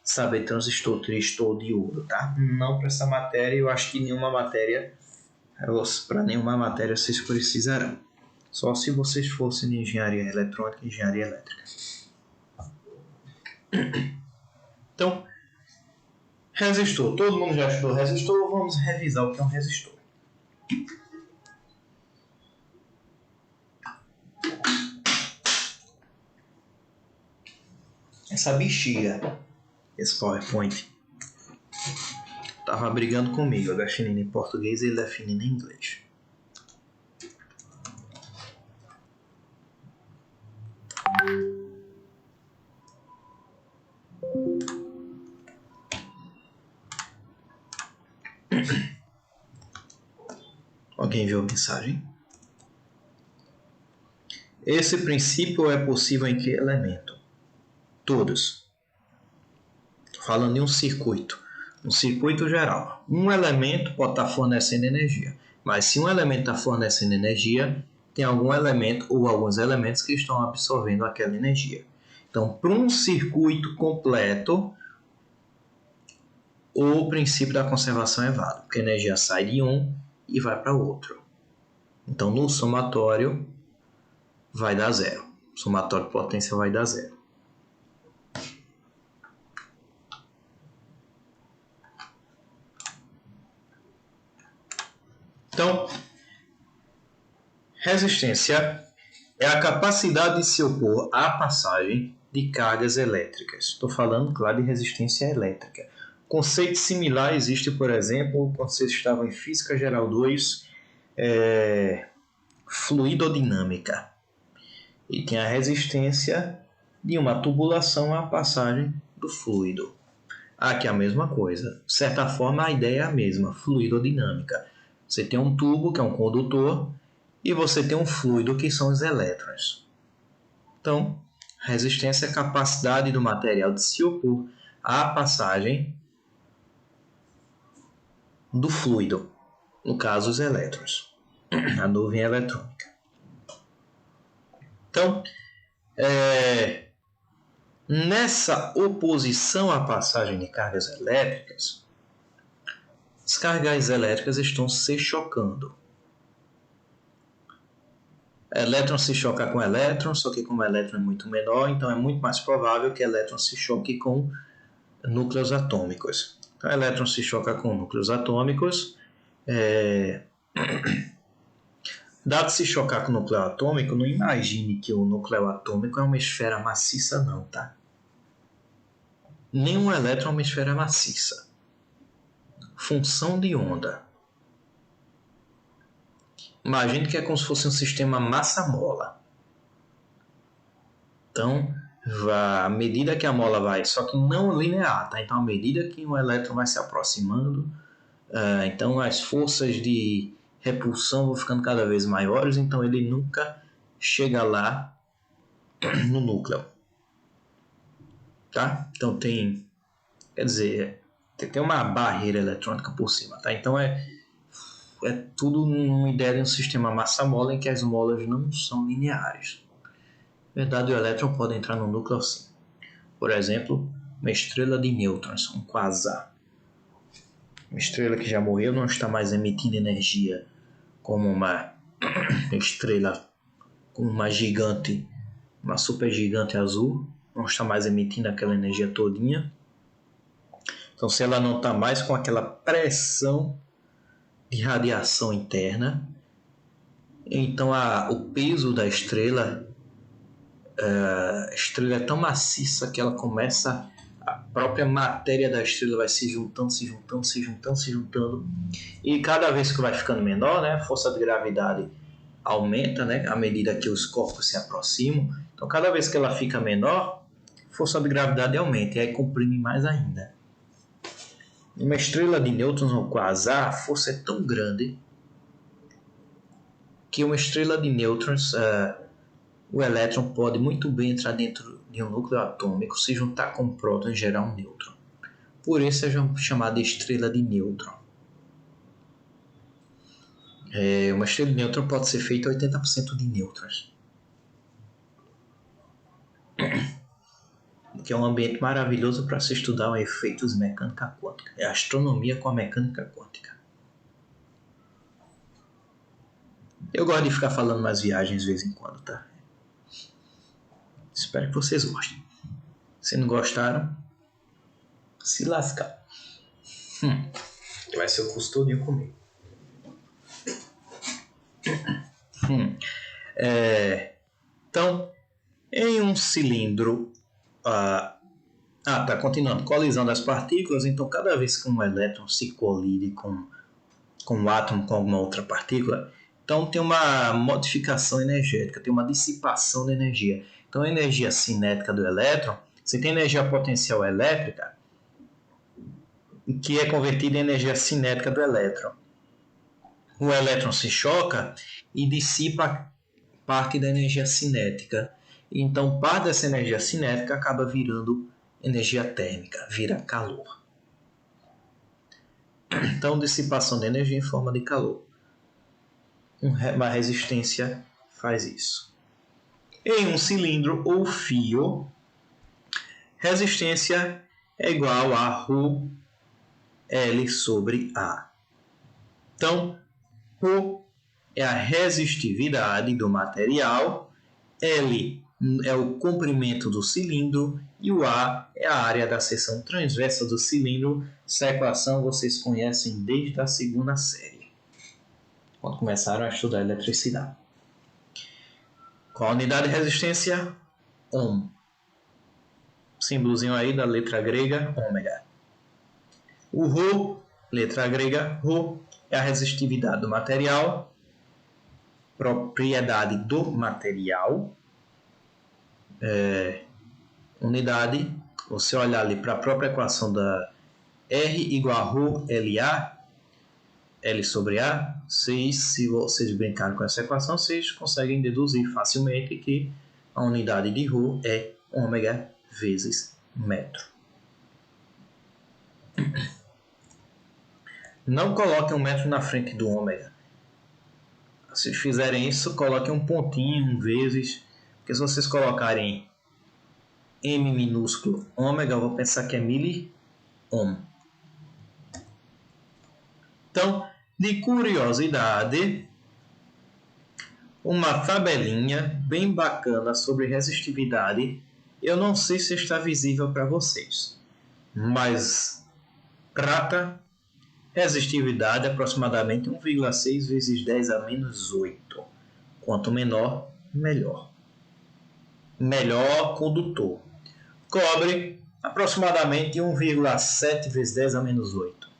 saber transistor, teristor, diodo, tá? Não para essa matéria. Eu acho que para nenhuma matéria vocês precisarão. Só se vocês fossem de engenharia eletrônica e engenharia elétrica. Então, resistor. Todo mundo já estudou resistor. Vamos revisar o que é um resistor. Essa bexiga, esse PowerPoint, tá Tava brigando comigo, eu definindo em português e ele definindo em inglês. Alguém viu a mensagem? Esse princípio é possível em que elemento? Todos. Falando em um circuito geral. Um elemento pode estar fornecendo energia, mas se um elemento está fornecendo energia, tem algum elemento ou alguns elementos que estão absorvendo aquela energia. Então, para um circuito completo, o princípio da conservação é válido, porque a energia sai de um e vai para outro. Então, no somatório, vai dar zero. O somatório de potência vai dar zero. Então, resistência é a capacidade de se opor à passagem de cargas elétricas. Estou falando, claro, de resistência elétrica. Conceito similar existe, por exemplo, quando vocês estavam em Física Geral 2, fluidodinâmica. E tem a resistência de uma tubulação à passagem do fluido. Aqui é a mesma coisa. De certa forma, a ideia é a mesma, fluidodinâmica. Você tem um tubo, que é um condutor, e você tem um fluido, que são os elétrons. Então, resistência é a capacidade do material de se opor à passagem do fluido, no caso, os elétrons, a nuvem eletrônica. Então, nessa oposição à passagem de cargas elétricas, as cargas elétricas estão se chocando. Elétron se choca com elétron, só que como o elétron é muito menor, então é muito mais provável que elétron se choque com núcleos atômicos. Então, elétron se choca com núcleos atômicos. Dado se chocar com o núcleo atômico, não imagine que o núcleo atômico é uma esfera maciça, não, tá? Nenhum elétron é uma esfera maciça. Função de onda. Imagine que é como se fosse um sistema massa-mola. Então, à medida que a mola vai, só que não linear, tá? Então, à medida que um elétron vai se aproximando, então as forças de repulsão vão ficando cada vez maiores, então ele nunca chega lá no núcleo. Tá? Então tem uma barreira eletrônica por cima, tá? Então é tudo uma ideia de um sistema massa-mola em que as molas não são lineares. Na verdade, o elétron pode entrar no núcleo sim. Por exemplo, uma estrela de nêutrons, um quasar. Uma estrela que já morreu, não está mais emitindo energia como uma estrela, como uma gigante, uma supergigante azul, não está mais emitindo aquela energia todinha. Então, se ela não está mais com aquela pressão de radiação interna, então o peso da estrela, a estrela é tão maciça que ela começa, a própria matéria da estrela vai se juntando, e cada vez que vai ficando menor, né, a força de gravidade aumenta, né, à medida que os corpos se aproximam. Então, cada vez que ela fica menor, a força de gravidade aumenta e aí comprime mais ainda. Uma estrela de nêutrons ou quasar, a força é tão grande que uma estrela de nêutrons, o elétron pode muito bem entrar dentro de um núcleo atômico, se juntar com um próton e gerar um nêutron. Por isso é chamada de estrela de nêutron. Uma estrela de nêutron pode ser feita 80% de nêutrons, que é um ambiente maravilhoso para se estudar efeitos de mecânica quântica. É a astronomia com a mecânica quântica. Eu gosto de ficar falando nas viagens de vez em quando, tá? Espero que vocês gostem. Se não gostaram, se lascar. Vai ser o custo todinho comigo. Então, em um cilindro Tá, continuando. Colisão das partículas. Então, cada vez que um elétron se colide com um átomo, com alguma outra partícula, então tem uma modificação energética, tem uma dissipação de energia. Então, a energia cinética do elétron, você tem energia potencial elétrica, que é convertida em energia cinética do elétron. O elétron se choca e dissipa parte da energia cinética. Então, parte dessa energia cinética acaba virando energia térmica, vira calor. Então, dissipação de energia em forma de calor. Uma resistência faz isso. Em um cilindro ou fio, resistência é igual a ρ L sobre A. Então, ρ é a resistividade do material, L é o comprimento do cilindro e o A é a área da seção transversa do cilindro. Essa equação vocês conhecem desde a segunda série, quando começaram a estudar eletricidade. Qual a unidade de resistência? Ohm. Símbolozinho aí da letra grega, ômega. O ρ, letra grega, ρ, é a resistividade do material, propriedade do material, unidade, você olhar ali para a própria equação da R igual a ρ LA, L sobre A, se vocês brincarem com essa equação, vocês conseguem deduzir facilmente que a unidade de ρ é ômega vezes metro. Não coloquem um metro na frente do ômega. Se fizerem isso, coloquem um pontinho, um vezes, porque se vocês colocarem M minúsculo ômega, eu vou pensar que é miliohm. Então, de curiosidade, uma tabelinha bem bacana sobre resistividade. Eu não sei se está visível para vocês, mas prata, resistividade aproximadamente 1,6 vezes 10 a menos 8. Quanto menor, melhor. Melhor condutor. Cobre, aproximadamente 1,7 vezes 10 a menos 8.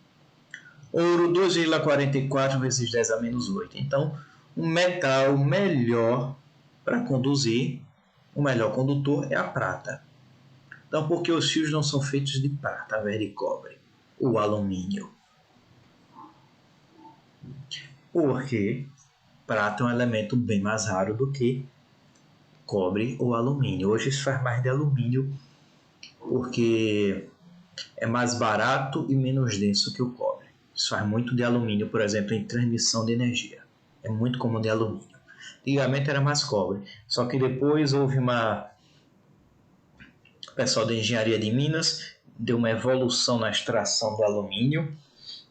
Ouro, 2,44 vezes 10 a menos 8. Então, um metal melhor para conduzir, o melhor condutor é a prata. Então, por que os fios não são feitos de prata, ao invés de cobre? O alumínio. Porque prata é um elemento bem mais raro do que cobre ou alumínio. Hoje se faz mais de alumínio porque é mais barato e menos denso que o cobre. Se faz muito de alumínio, por exemplo, em transmissão de energia. É muito comum de alumínio. Antigamente era mais cobre, só que depois houve o pessoal da engenharia de Minas deu uma evolução na extração do alumínio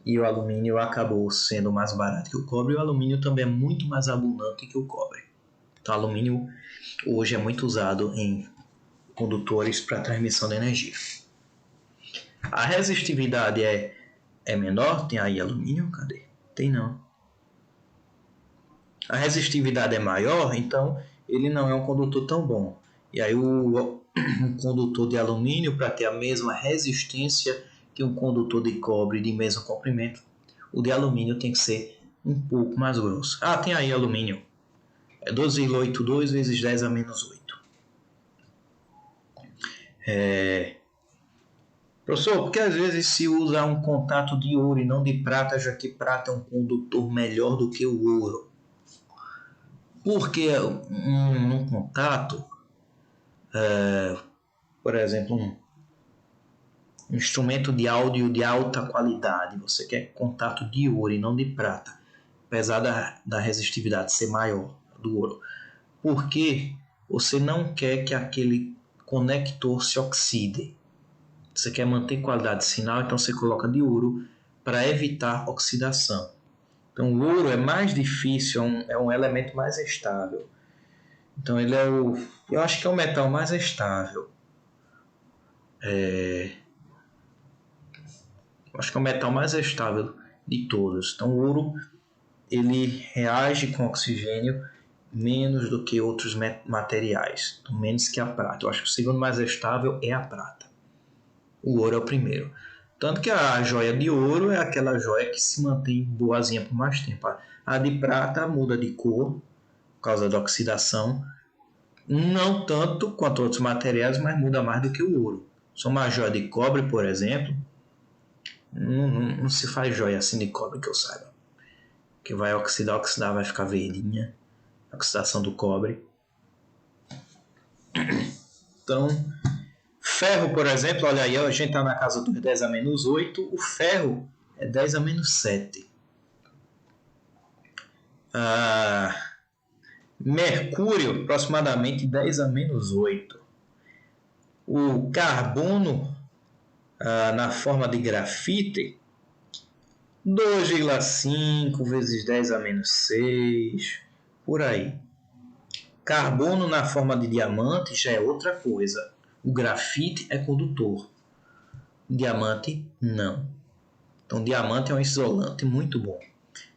e o alumínio acabou sendo mais barato que o cobre, e o alumínio também é muito mais abundante que o cobre. Então, o alumínio hoje é muito usado em condutores para transmissão de energia. A resistividade é menor, tem aí alumínio? Cadê? Tem não. A resistividade é maior, então ele não é um condutor tão bom. E aí um condutor de alumínio, para ter a mesma resistência que um condutor de cobre de mesmo comprimento, o de alumínio tem que ser um pouco mais grosso. Tem aí alumínio. É 2,82 vezes 10 a menos 8. Professor, porque às vezes se usa um contato de ouro e não de prata, já que prata é um condutor melhor do que o ouro? Porque um contato, por exemplo, um instrumento de áudio de alta qualidade, você quer contato de ouro e não de prata, apesar da resistividade ser maior do ouro, porque você não quer que aquele conector se oxide. Você quer manter qualidade de sinal, então você coloca de ouro para evitar oxidação. Então o ouro é mais difícil, é um elemento mais estável. Então ele é eu acho que é o metal mais estável. Acho que é o metal mais estável de todos. Então o ouro ele reage com oxigênio menos do que outros materiais, então, menos que a prata. Eu acho que o segundo mais estável é a prata. O ouro é o primeiro. Tanto que a joia de ouro é aquela joia que se mantém boazinha por mais tempo. A de prata muda de cor por causa da oxidação. Não tanto quanto outros materiais, mas muda mais do que o ouro. Só uma joia de cobre, por exemplo, não se faz joia assim de cobre que eu saiba. Que vai oxidar, vai ficar verdinha. Oxidação do cobre. Então, ferro, por exemplo, olha aí, a gente está na casa dos 10 a menos 8. O ferro é 10 a menos 7. Mercúrio, aproximadamente 10 a menos 8. O carbono, na forma de grafite, 2,5 vezes 10 a menos 6, por aí. Carbono na forma de diamante já é outra coisa. O grafite é condutor. Diamante, não. Então, diamante é um isolante muito bom.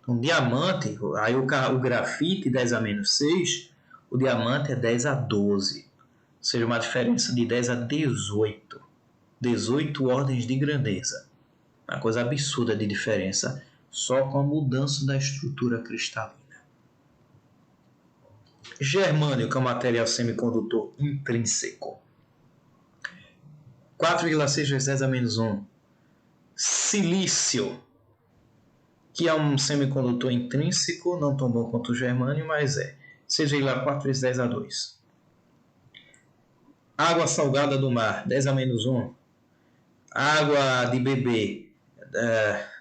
Então, diamante, aí o grafite 10 a menos 6, o diamante é 10 a 12. Ou seja, uma diferença de 10 a 18. 18 ordens de grandeza. Uma coisa absurda de diferença, só com a mudança da estrutura cristalina. Germânio, que é um material semicondutor intrínseco. 4,6 vezes 10 a menos 1. Silício, que é um semicondutor intrínseco, não tão bom quanto o germânio, mas é 6,4 vezes 10 a 2. Água salgada do mar, 10 a menos 1. Água de beber,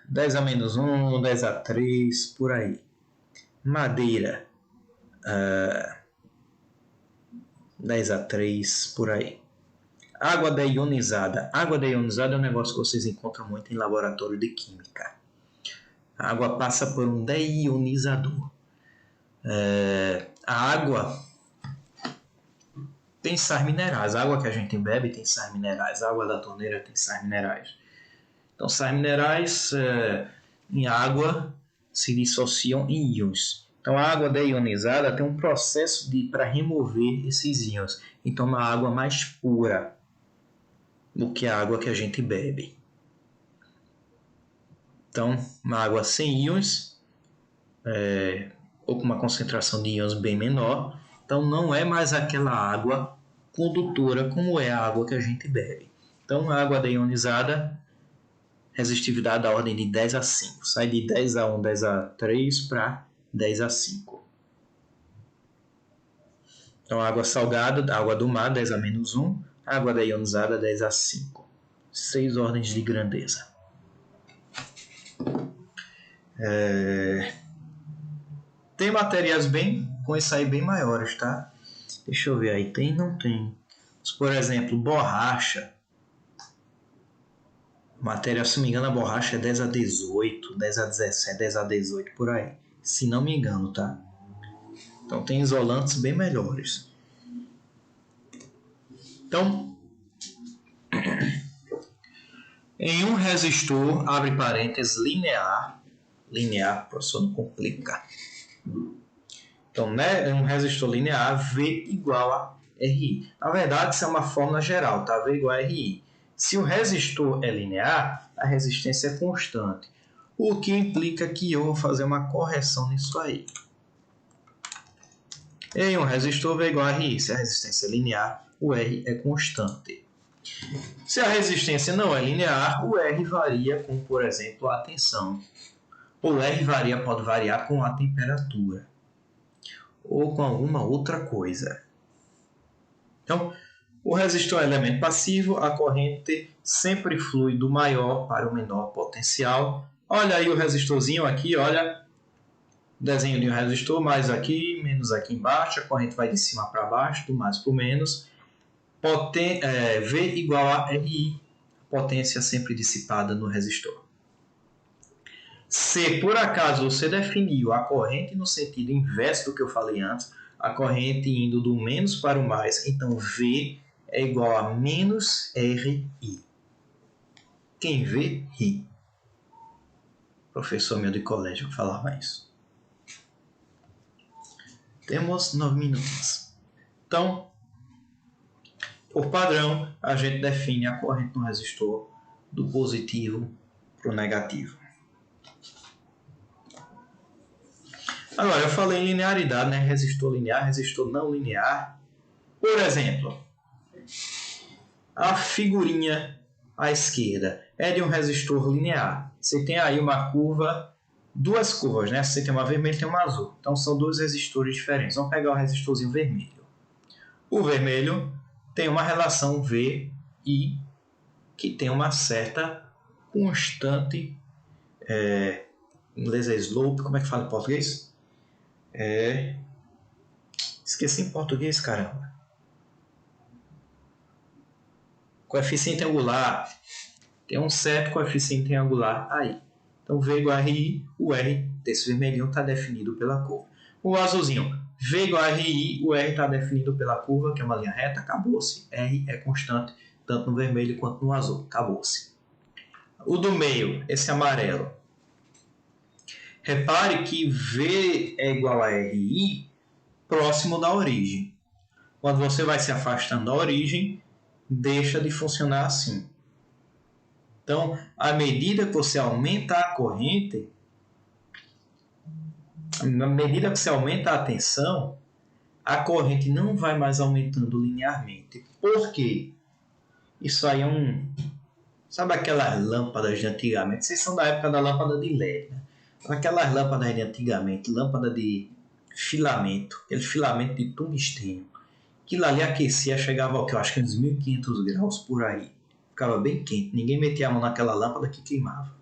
10 a menos 1, 10 a 3, por aí. Madeira, 10 a 3, por aí. Água deionizada. Água deionizada é um negócio que vocês encontram muito em laboratório de química. A água passa por um deionizador. A água tem sais minerais. A água que a gente bebe tem sais minerais. A água da torneira tem sais minerais. Então, sais minerais em água se dissociam em íons. Então, a água deionizada tem um processo para remover esses íons. Então, uma água mais pura do que a água que a gente bebe. Então, uma água sem íons, ou com uma concentração de íons bem menor, então não é mais aquela água condutora como é a água que a gente bebe. Então, a água deionizada, resistividade da ordem de 10 a 5. Sai de 10 a 1, 10 a 3 para 10 a 5. Então, água salgada, água do mar, 10 a menos 1. Água deionizada, 10 a 5. 6 ordens de grandeza. Tem materiais com isso aí bem maiores, tá? Deixa eu ver aí. Tem? Não tem. Por exemplo, borracha. Matéria, se não me engano, a borracha é 10 a 18, 10 a 17, 10 a 18, por aí. Se não me engano, tá? Então tem isolantes bem melhores. Então, em um resistor, abre parênteses, linear, professor, não complica. Então, né, em um resistor linear, V igual a RI. Na verdade, isso é uma fórmula geral, tá? V igual a RI. Se o resistor é linear, a resistência é constante. O que implica que eu vou fazer uma correção nisso aí. Em um resistor, V igual a RI. Se a resistência é linear, o R é constante. Se a resistência não é linear, o R varia com, por exemplo, a tensão. O R pode variar com a temperatura. Ou com alguma outra coisa. Então, o resistor é elemento passivo, a corrente sempre flui do maior para o menor potencial. Olha aí o resistorzinho aqui, olha. Desenho de um resistor, mais aqui, menos aqui embaixo. A corrente vai de cima para baixo, do mais para o menos. V igual a RI, potência sempre dissipada no resistor. Se por acaso você definiu a corrente no sentido inverso do que eu falei antes, a corrente indo do menos para o mais, então V é igual a menos RI. Quem vê, ri. Professor meu de colégio falava isso. Temos 9 minutos. Então, Por padrão, a gente define a corrente no resistor do positivo para o negativo. Agora, eu falei em linearidade, né? Resistor linear, resistor não linear. Por exemplo, a figurinha à esquerda é de um resistor linear. Você tem aí uma curva, duas curvas, né? Você tem uma vermelha e tem uma azul. Então, são dois resistores diferentes. Vamos pegar o resistorzinho vermelho. O vermelho tem uma relação VI que tem uma certa constante, em inglês é slope, como é que fala em português? Esqueci em português, caramba. Coeficiente angular. Tem um certo coeficiente angular aí. Então, V igual a RI, o R desse vermelhinho está definido pela curva. O azulzinho, V igual a RI, o R está definido pela curva, que é uma linha reta, acabou-se. R é constante, tanto no vermelho quanto no azul, acabou-se. O do meio, esse amarelo. Repare que V é igual a RI próximo da origem. Quando você vai se afastando da origem, deixa de funcionar assim. Então, à medida que você aumenta a corrente, à medida que você aumenta a tensão, a corrente não vai mais aumentando linearmente. Por quê? Isso aí é Sabe aquelas lâmpadas de antigamente? Vocês são da época da lâmpada de LED, né? Aquelas lâmpadas de antigamente, lâmpada de filamento, aquele filamento de tungstênio. Aquilo ali aquecia, chegava ao que eu acho que uns 1500 graus por aí. Ficava bem quente, ninguém metia a mão naquela lâmpada que queimava.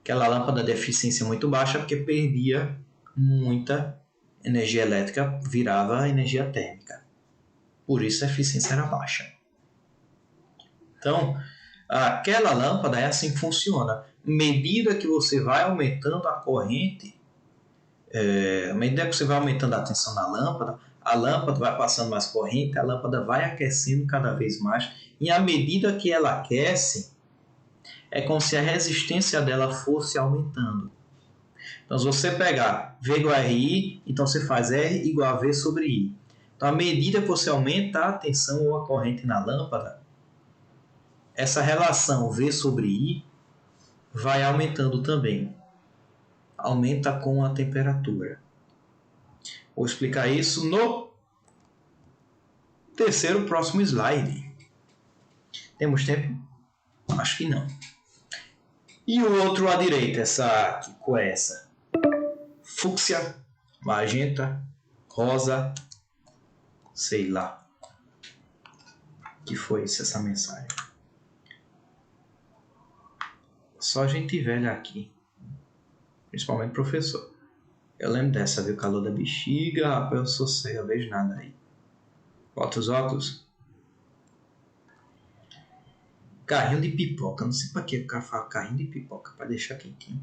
Aquela lâmpada de eficiência muito baixa porque perdia muita energia elétrica, virava energia térmica. Por isso a eficiência era baixa. Então, aquela lâmpada é assim que funciona. À medida que você vai aumentando a corrente, à medida que você vai aumentando a tensão na lâmpada, a lâmpada vai passando mais corrente, a lâmpada vai aquecendo cada vez mais, e à medida que ela aquece, é como se a resistência dela fosse aumentando. Então, se você pegar V igual a RI, então você faz R igual a V sobre I. Então, à medida que você aumenta a tensão ou a corrente na lâmpada, essa relação V sobre I vai aumentando também. Aumenta com a temperatura. Vou explicar isso no próximo slide. Temos tempo? Acho que não. E o outro à direita, essa que cor é essa? Fúcsia, magenta, rosa, sei lá. Que foi isso, essa mensagem? Só gente velha aqui. Principalmente professor. Eu lembro dessa, viu? Calor da bexiga, rapaz, eu sou cego, eu vejo nada aí. Bota os óculos. Carrinho de pipoca. Não sei pra que o cara fala carrinho de pipoca, pra deixar quentinho.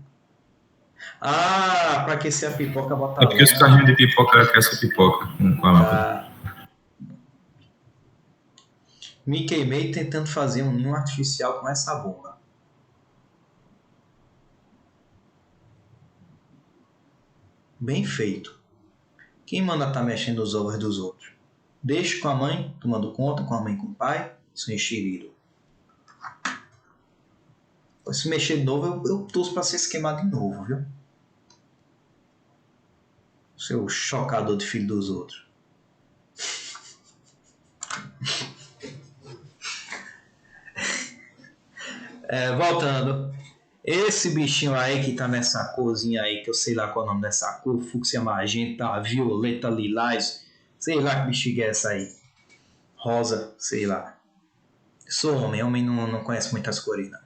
Ah, pra aquecer a pipoca, bota É porque os carrinhos de pipoca aquecem a pipoca com a lâmpada. Me queimei tentando fazer um ninho artificial com essa bomba. Bem feito. Quem manda tá mexendo os ovos dos outros? Deixa com a mãe, tomando conta, com a mãe e com o pai, seu enxerido. Se mexer de novo, eu torço pra ser esquemado de novo, viu? Seu chocador de filho dos outros. Voltando. Esse bichinho aí que tá nessa corzinha aí, que eu sei lá qual é o nome dessa cor, fúcsia, magenta, violeta, lilás, sei lá que bexiga é essa aí. Rosa, sei lá. Eu sou homem não conhece muitas cores, não.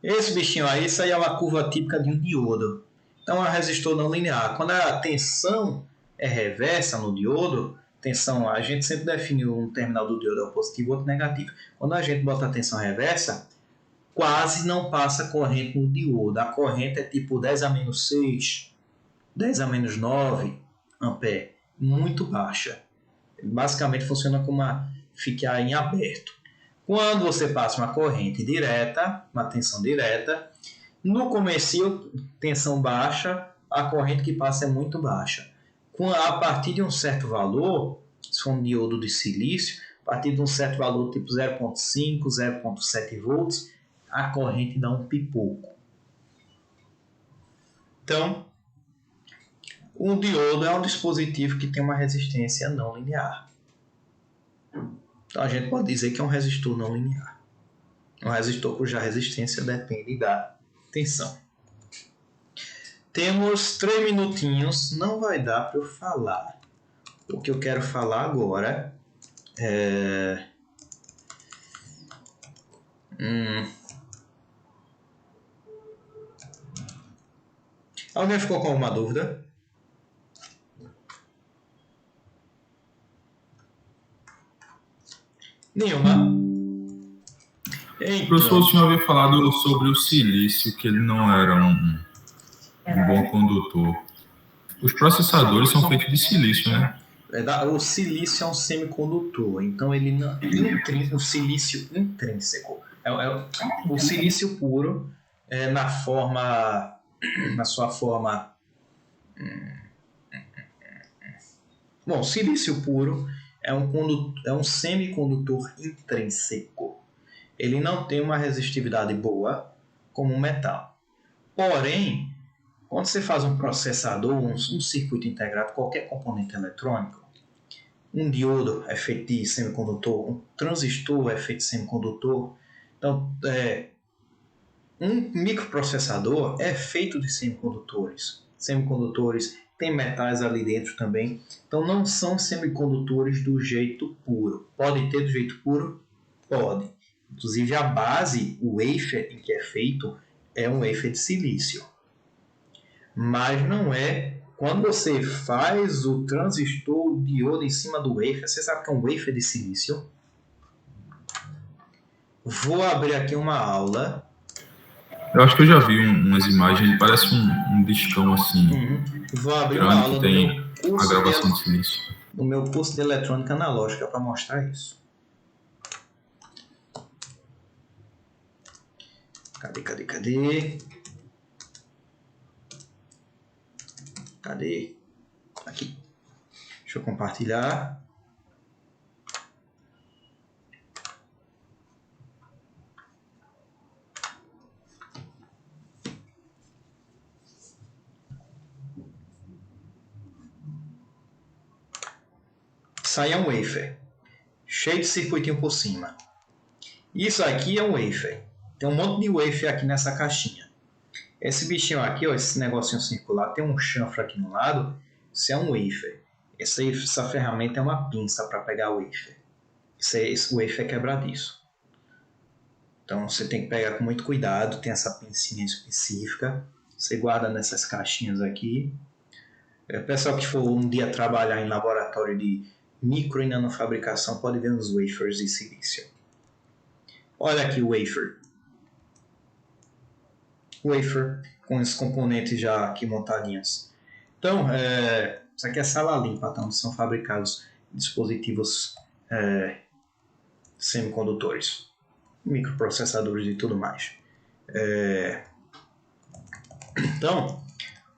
Esse bichinho aí, isso aí é uma curva típica de um diodo. Então é um resistor não linear. Quando a tensão é reversa no diodo, tensão, a gente sempre define um terminal do diodo é o positivo e outro negativo. Quando a gente bota a tensão reversa, quase não passa corrente no diodo. A corrente é tipo 10 a menos 6, 10 a menos 9 ampere. Muito baixa. Basicamente funciona como ficar em aberto. Quando você passa uma corrente direta, uma tensão direta, no comecinho, tensão baixa, a corrente que passa é muito baixa. A partir de um certo valor, se for um diodo de silício, a partir de um certo valor tipo 0,5, 0,7 volts, a corrente dá um pipoco. Então, um diodo é um dispositivo que tem uma resistência não linear. Então, a gente pode dizer que é um resistor não linear. Um resistor cuja resistência depende da tensão. Temos 3 minutinhos, não vai dar para eu falar. O que eu quero falar agora é... Alguém ficou com alguma dúvida? Nenhuma? Então, Professor, o senhor havia falado sobre o silício, que ele não era um bom condutor. Os processadores são feitos de silício, né? o silício é um semicondutor, então ele não, o silício intrínseco. O silício puro na sua forma. Bom, o silício puro é um semicondutor intrínseco. Ele não tem uma resistividade boa como um metal. Porém, quando você faz um processador, um circuito integrado, qualquer componente eletrônico, um diodo é feito de semicondutor, um transistor é feito de semicondutor. Então, um microprocessador é feito de semicondutores. Semicondutores tem metais ali dentro também. Então, não são semicondutores do jeito puro. Pode ter do jeito puro? Pode. Inclusive, a base, o wafer em que é feito, é um wafer de silício. Mas não é... Quando você faz o transistor, o diodo em cima do wafer, você sabe que é um wafer de silício? Vou abrir aqui uma aula. Eu acho que eu já vi umas imagens, ele parece um discão assim. Vou abrir grande, uma aula que tem a gravação de silício. No meu curso de eletrônica analógica para mostrar isso. Cadê? Aqui. Deixa eu compartilhar. Sai um wafer, cheio de circuitinho por cima. Isso aqui é um wafer. Tem um monte de wafer aqui nessa caixinha. Esse bichinho aqui, ó, esse negocinho circular, tem um chanfre aqui no lado. Isso é um wafer. Essa ferramenta é uma pinça para pegar o wafer. Esse wafer é quebradiço. Então você tem que pegar com muito cuidado. Tem essa pincinha específica. Você guarda nessas caixinhas aqui. O pessoal que for um dia trabalhar em laboratório de micro e nanofabricação pode ver uns wafers de silício. Olha aqui o wafer. Wafer com os componentes já aqui montadinhos. Então, isso aqui é sala limpa, tá? Onde são fabricados dispositivos semicondutores, microprocessadores e tudo mais. Então,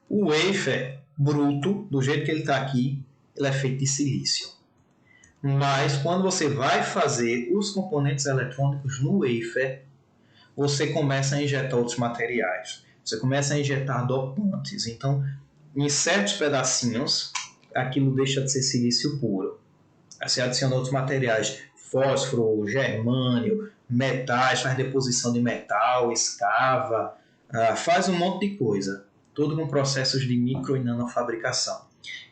o wafer bruto, do jeito que ele está aqui, ele é feito de silício. Mas quando você vai fazer os componentes eletrônicos no wafer, você começa a injetar outros materiais. Você começa a injetar dopantes. Então, em certos pedacinhos, aquilo deixa de ser silício puro. Aí você adiciona outros materiais, fósforo, germânio, metais, faz deposição de metal, escava, faz um monte de coisa. Tudo com processos de micro e nanofabricação.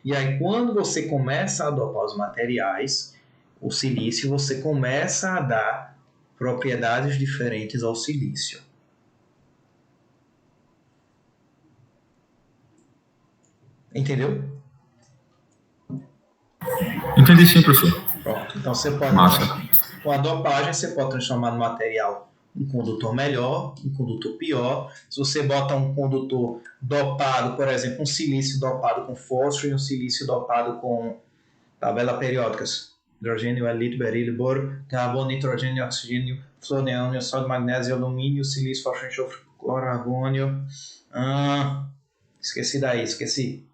E aí, quando você começa a dopar os materiais, o silício, você começa a dar propriedades diferentes ao silício. Entendeu? Entendi sim, professor. Pronto. Então você pode, com a dopagem, você pode transformar no material um condutor melhor, um condutor pior. Se você bota um condutor dopado, por exemplo, um silício dopado com fósforo e um silício dopado com tabela periódicas, hidrogênio, helito, berílio, boro, carbono, nitrogênio, oxigênio, fluorônio, sódio, magnésio, alumínio, silício, fósforo, enxofre, cloro, argônio. Esqueci.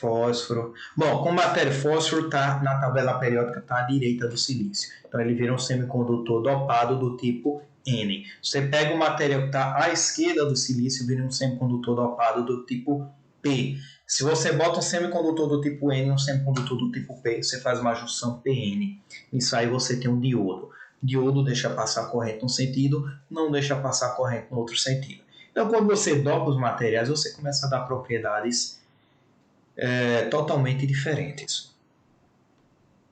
Fósforo. Bom, com matéria, fósforo está na tabela periódica, está à direita do silício. Então ele vira um semicondutor dopado do tipo N. Você pega o material que está à esquerda do silício, vira um semicondutor dopado do tipo P. Se você bota um semicondutor do tipo N e um semicondutor do tipo P, você faz uma junção PN. Isso aí você tem um diodo. Diodo deixa passar corrente num sentido, não deixa passar corrente no outro sentido. Então, quando você dopa os materiais, você começa a dar propriedades totalmente diferentes.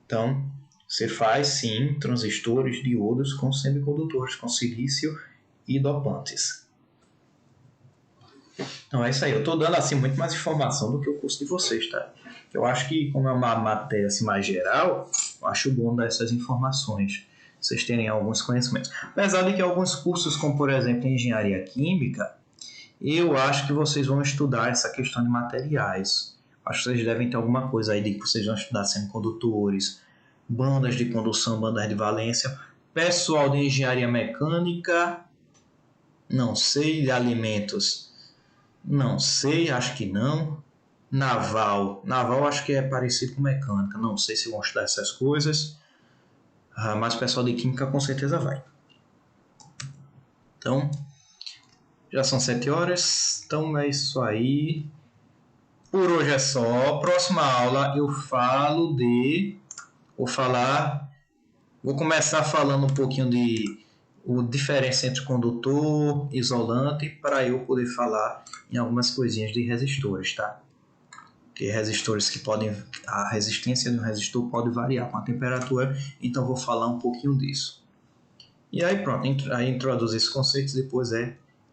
Então, você faz, sim, transistores, diodos com semicondutores, com silício e dopantes. Então, é isso aí. Eu estou dando assim, muito mais informação do que o curso de vocês, tá? Eu acho que, como é uma matéria assim, mais geral, eu acho bom dar essas informações, vocês terem alguns conhecimentos. Apesar de que alguns cursos, como por exemplo engenharia química, eu acho que vocês vão estudar essa questão de materiais. Acho que vocês devem ter alguma coisa aí de que vocês vão estudar semicondutores, bandas de condução, bandas de valência. Pessoal de engenharia mecânica, não sei. De alimentos, não sei, acho que não. Naval acho que é parecido com mecânica, não sei se vão estudar essas coisas. Mas o pessoal de química com certeza vai. Então, já são 7 horas, então é isso aí. Por hoje é só. Próxima aula eu vou começar falando um pouquinho de a diferença entre condutor, isolante, para eu poder falar em algumas coisinhas de resistores, tá? Porque resistores que a resistência de um resistor pode variar com a temperatura, então vou falar um pouquinho disso. E aí pronto, aí introduz esses conceitos, depois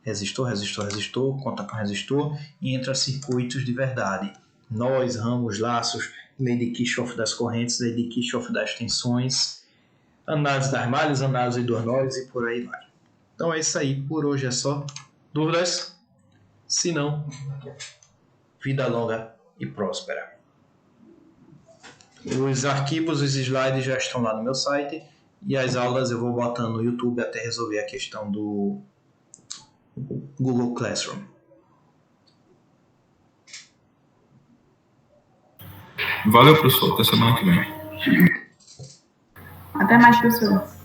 resistor, conta com resistor e entra circuitos de verdade. Nós, ramos, laços, lei de Kirchhoff das correntes, lei de Kirchhoff das tensões, análise das malhas, análise dos nós e por aí vai. Então é isso aí, por hoje é só. Dúvidas? Se não, vida longa e próspera. Os arquivos, os slides já estão lá no meu site e as aulas eu vou botando no YouTube até resolver a questão do Google Classroom. Valeu, professor. Até semana que vem. Até mais, professor.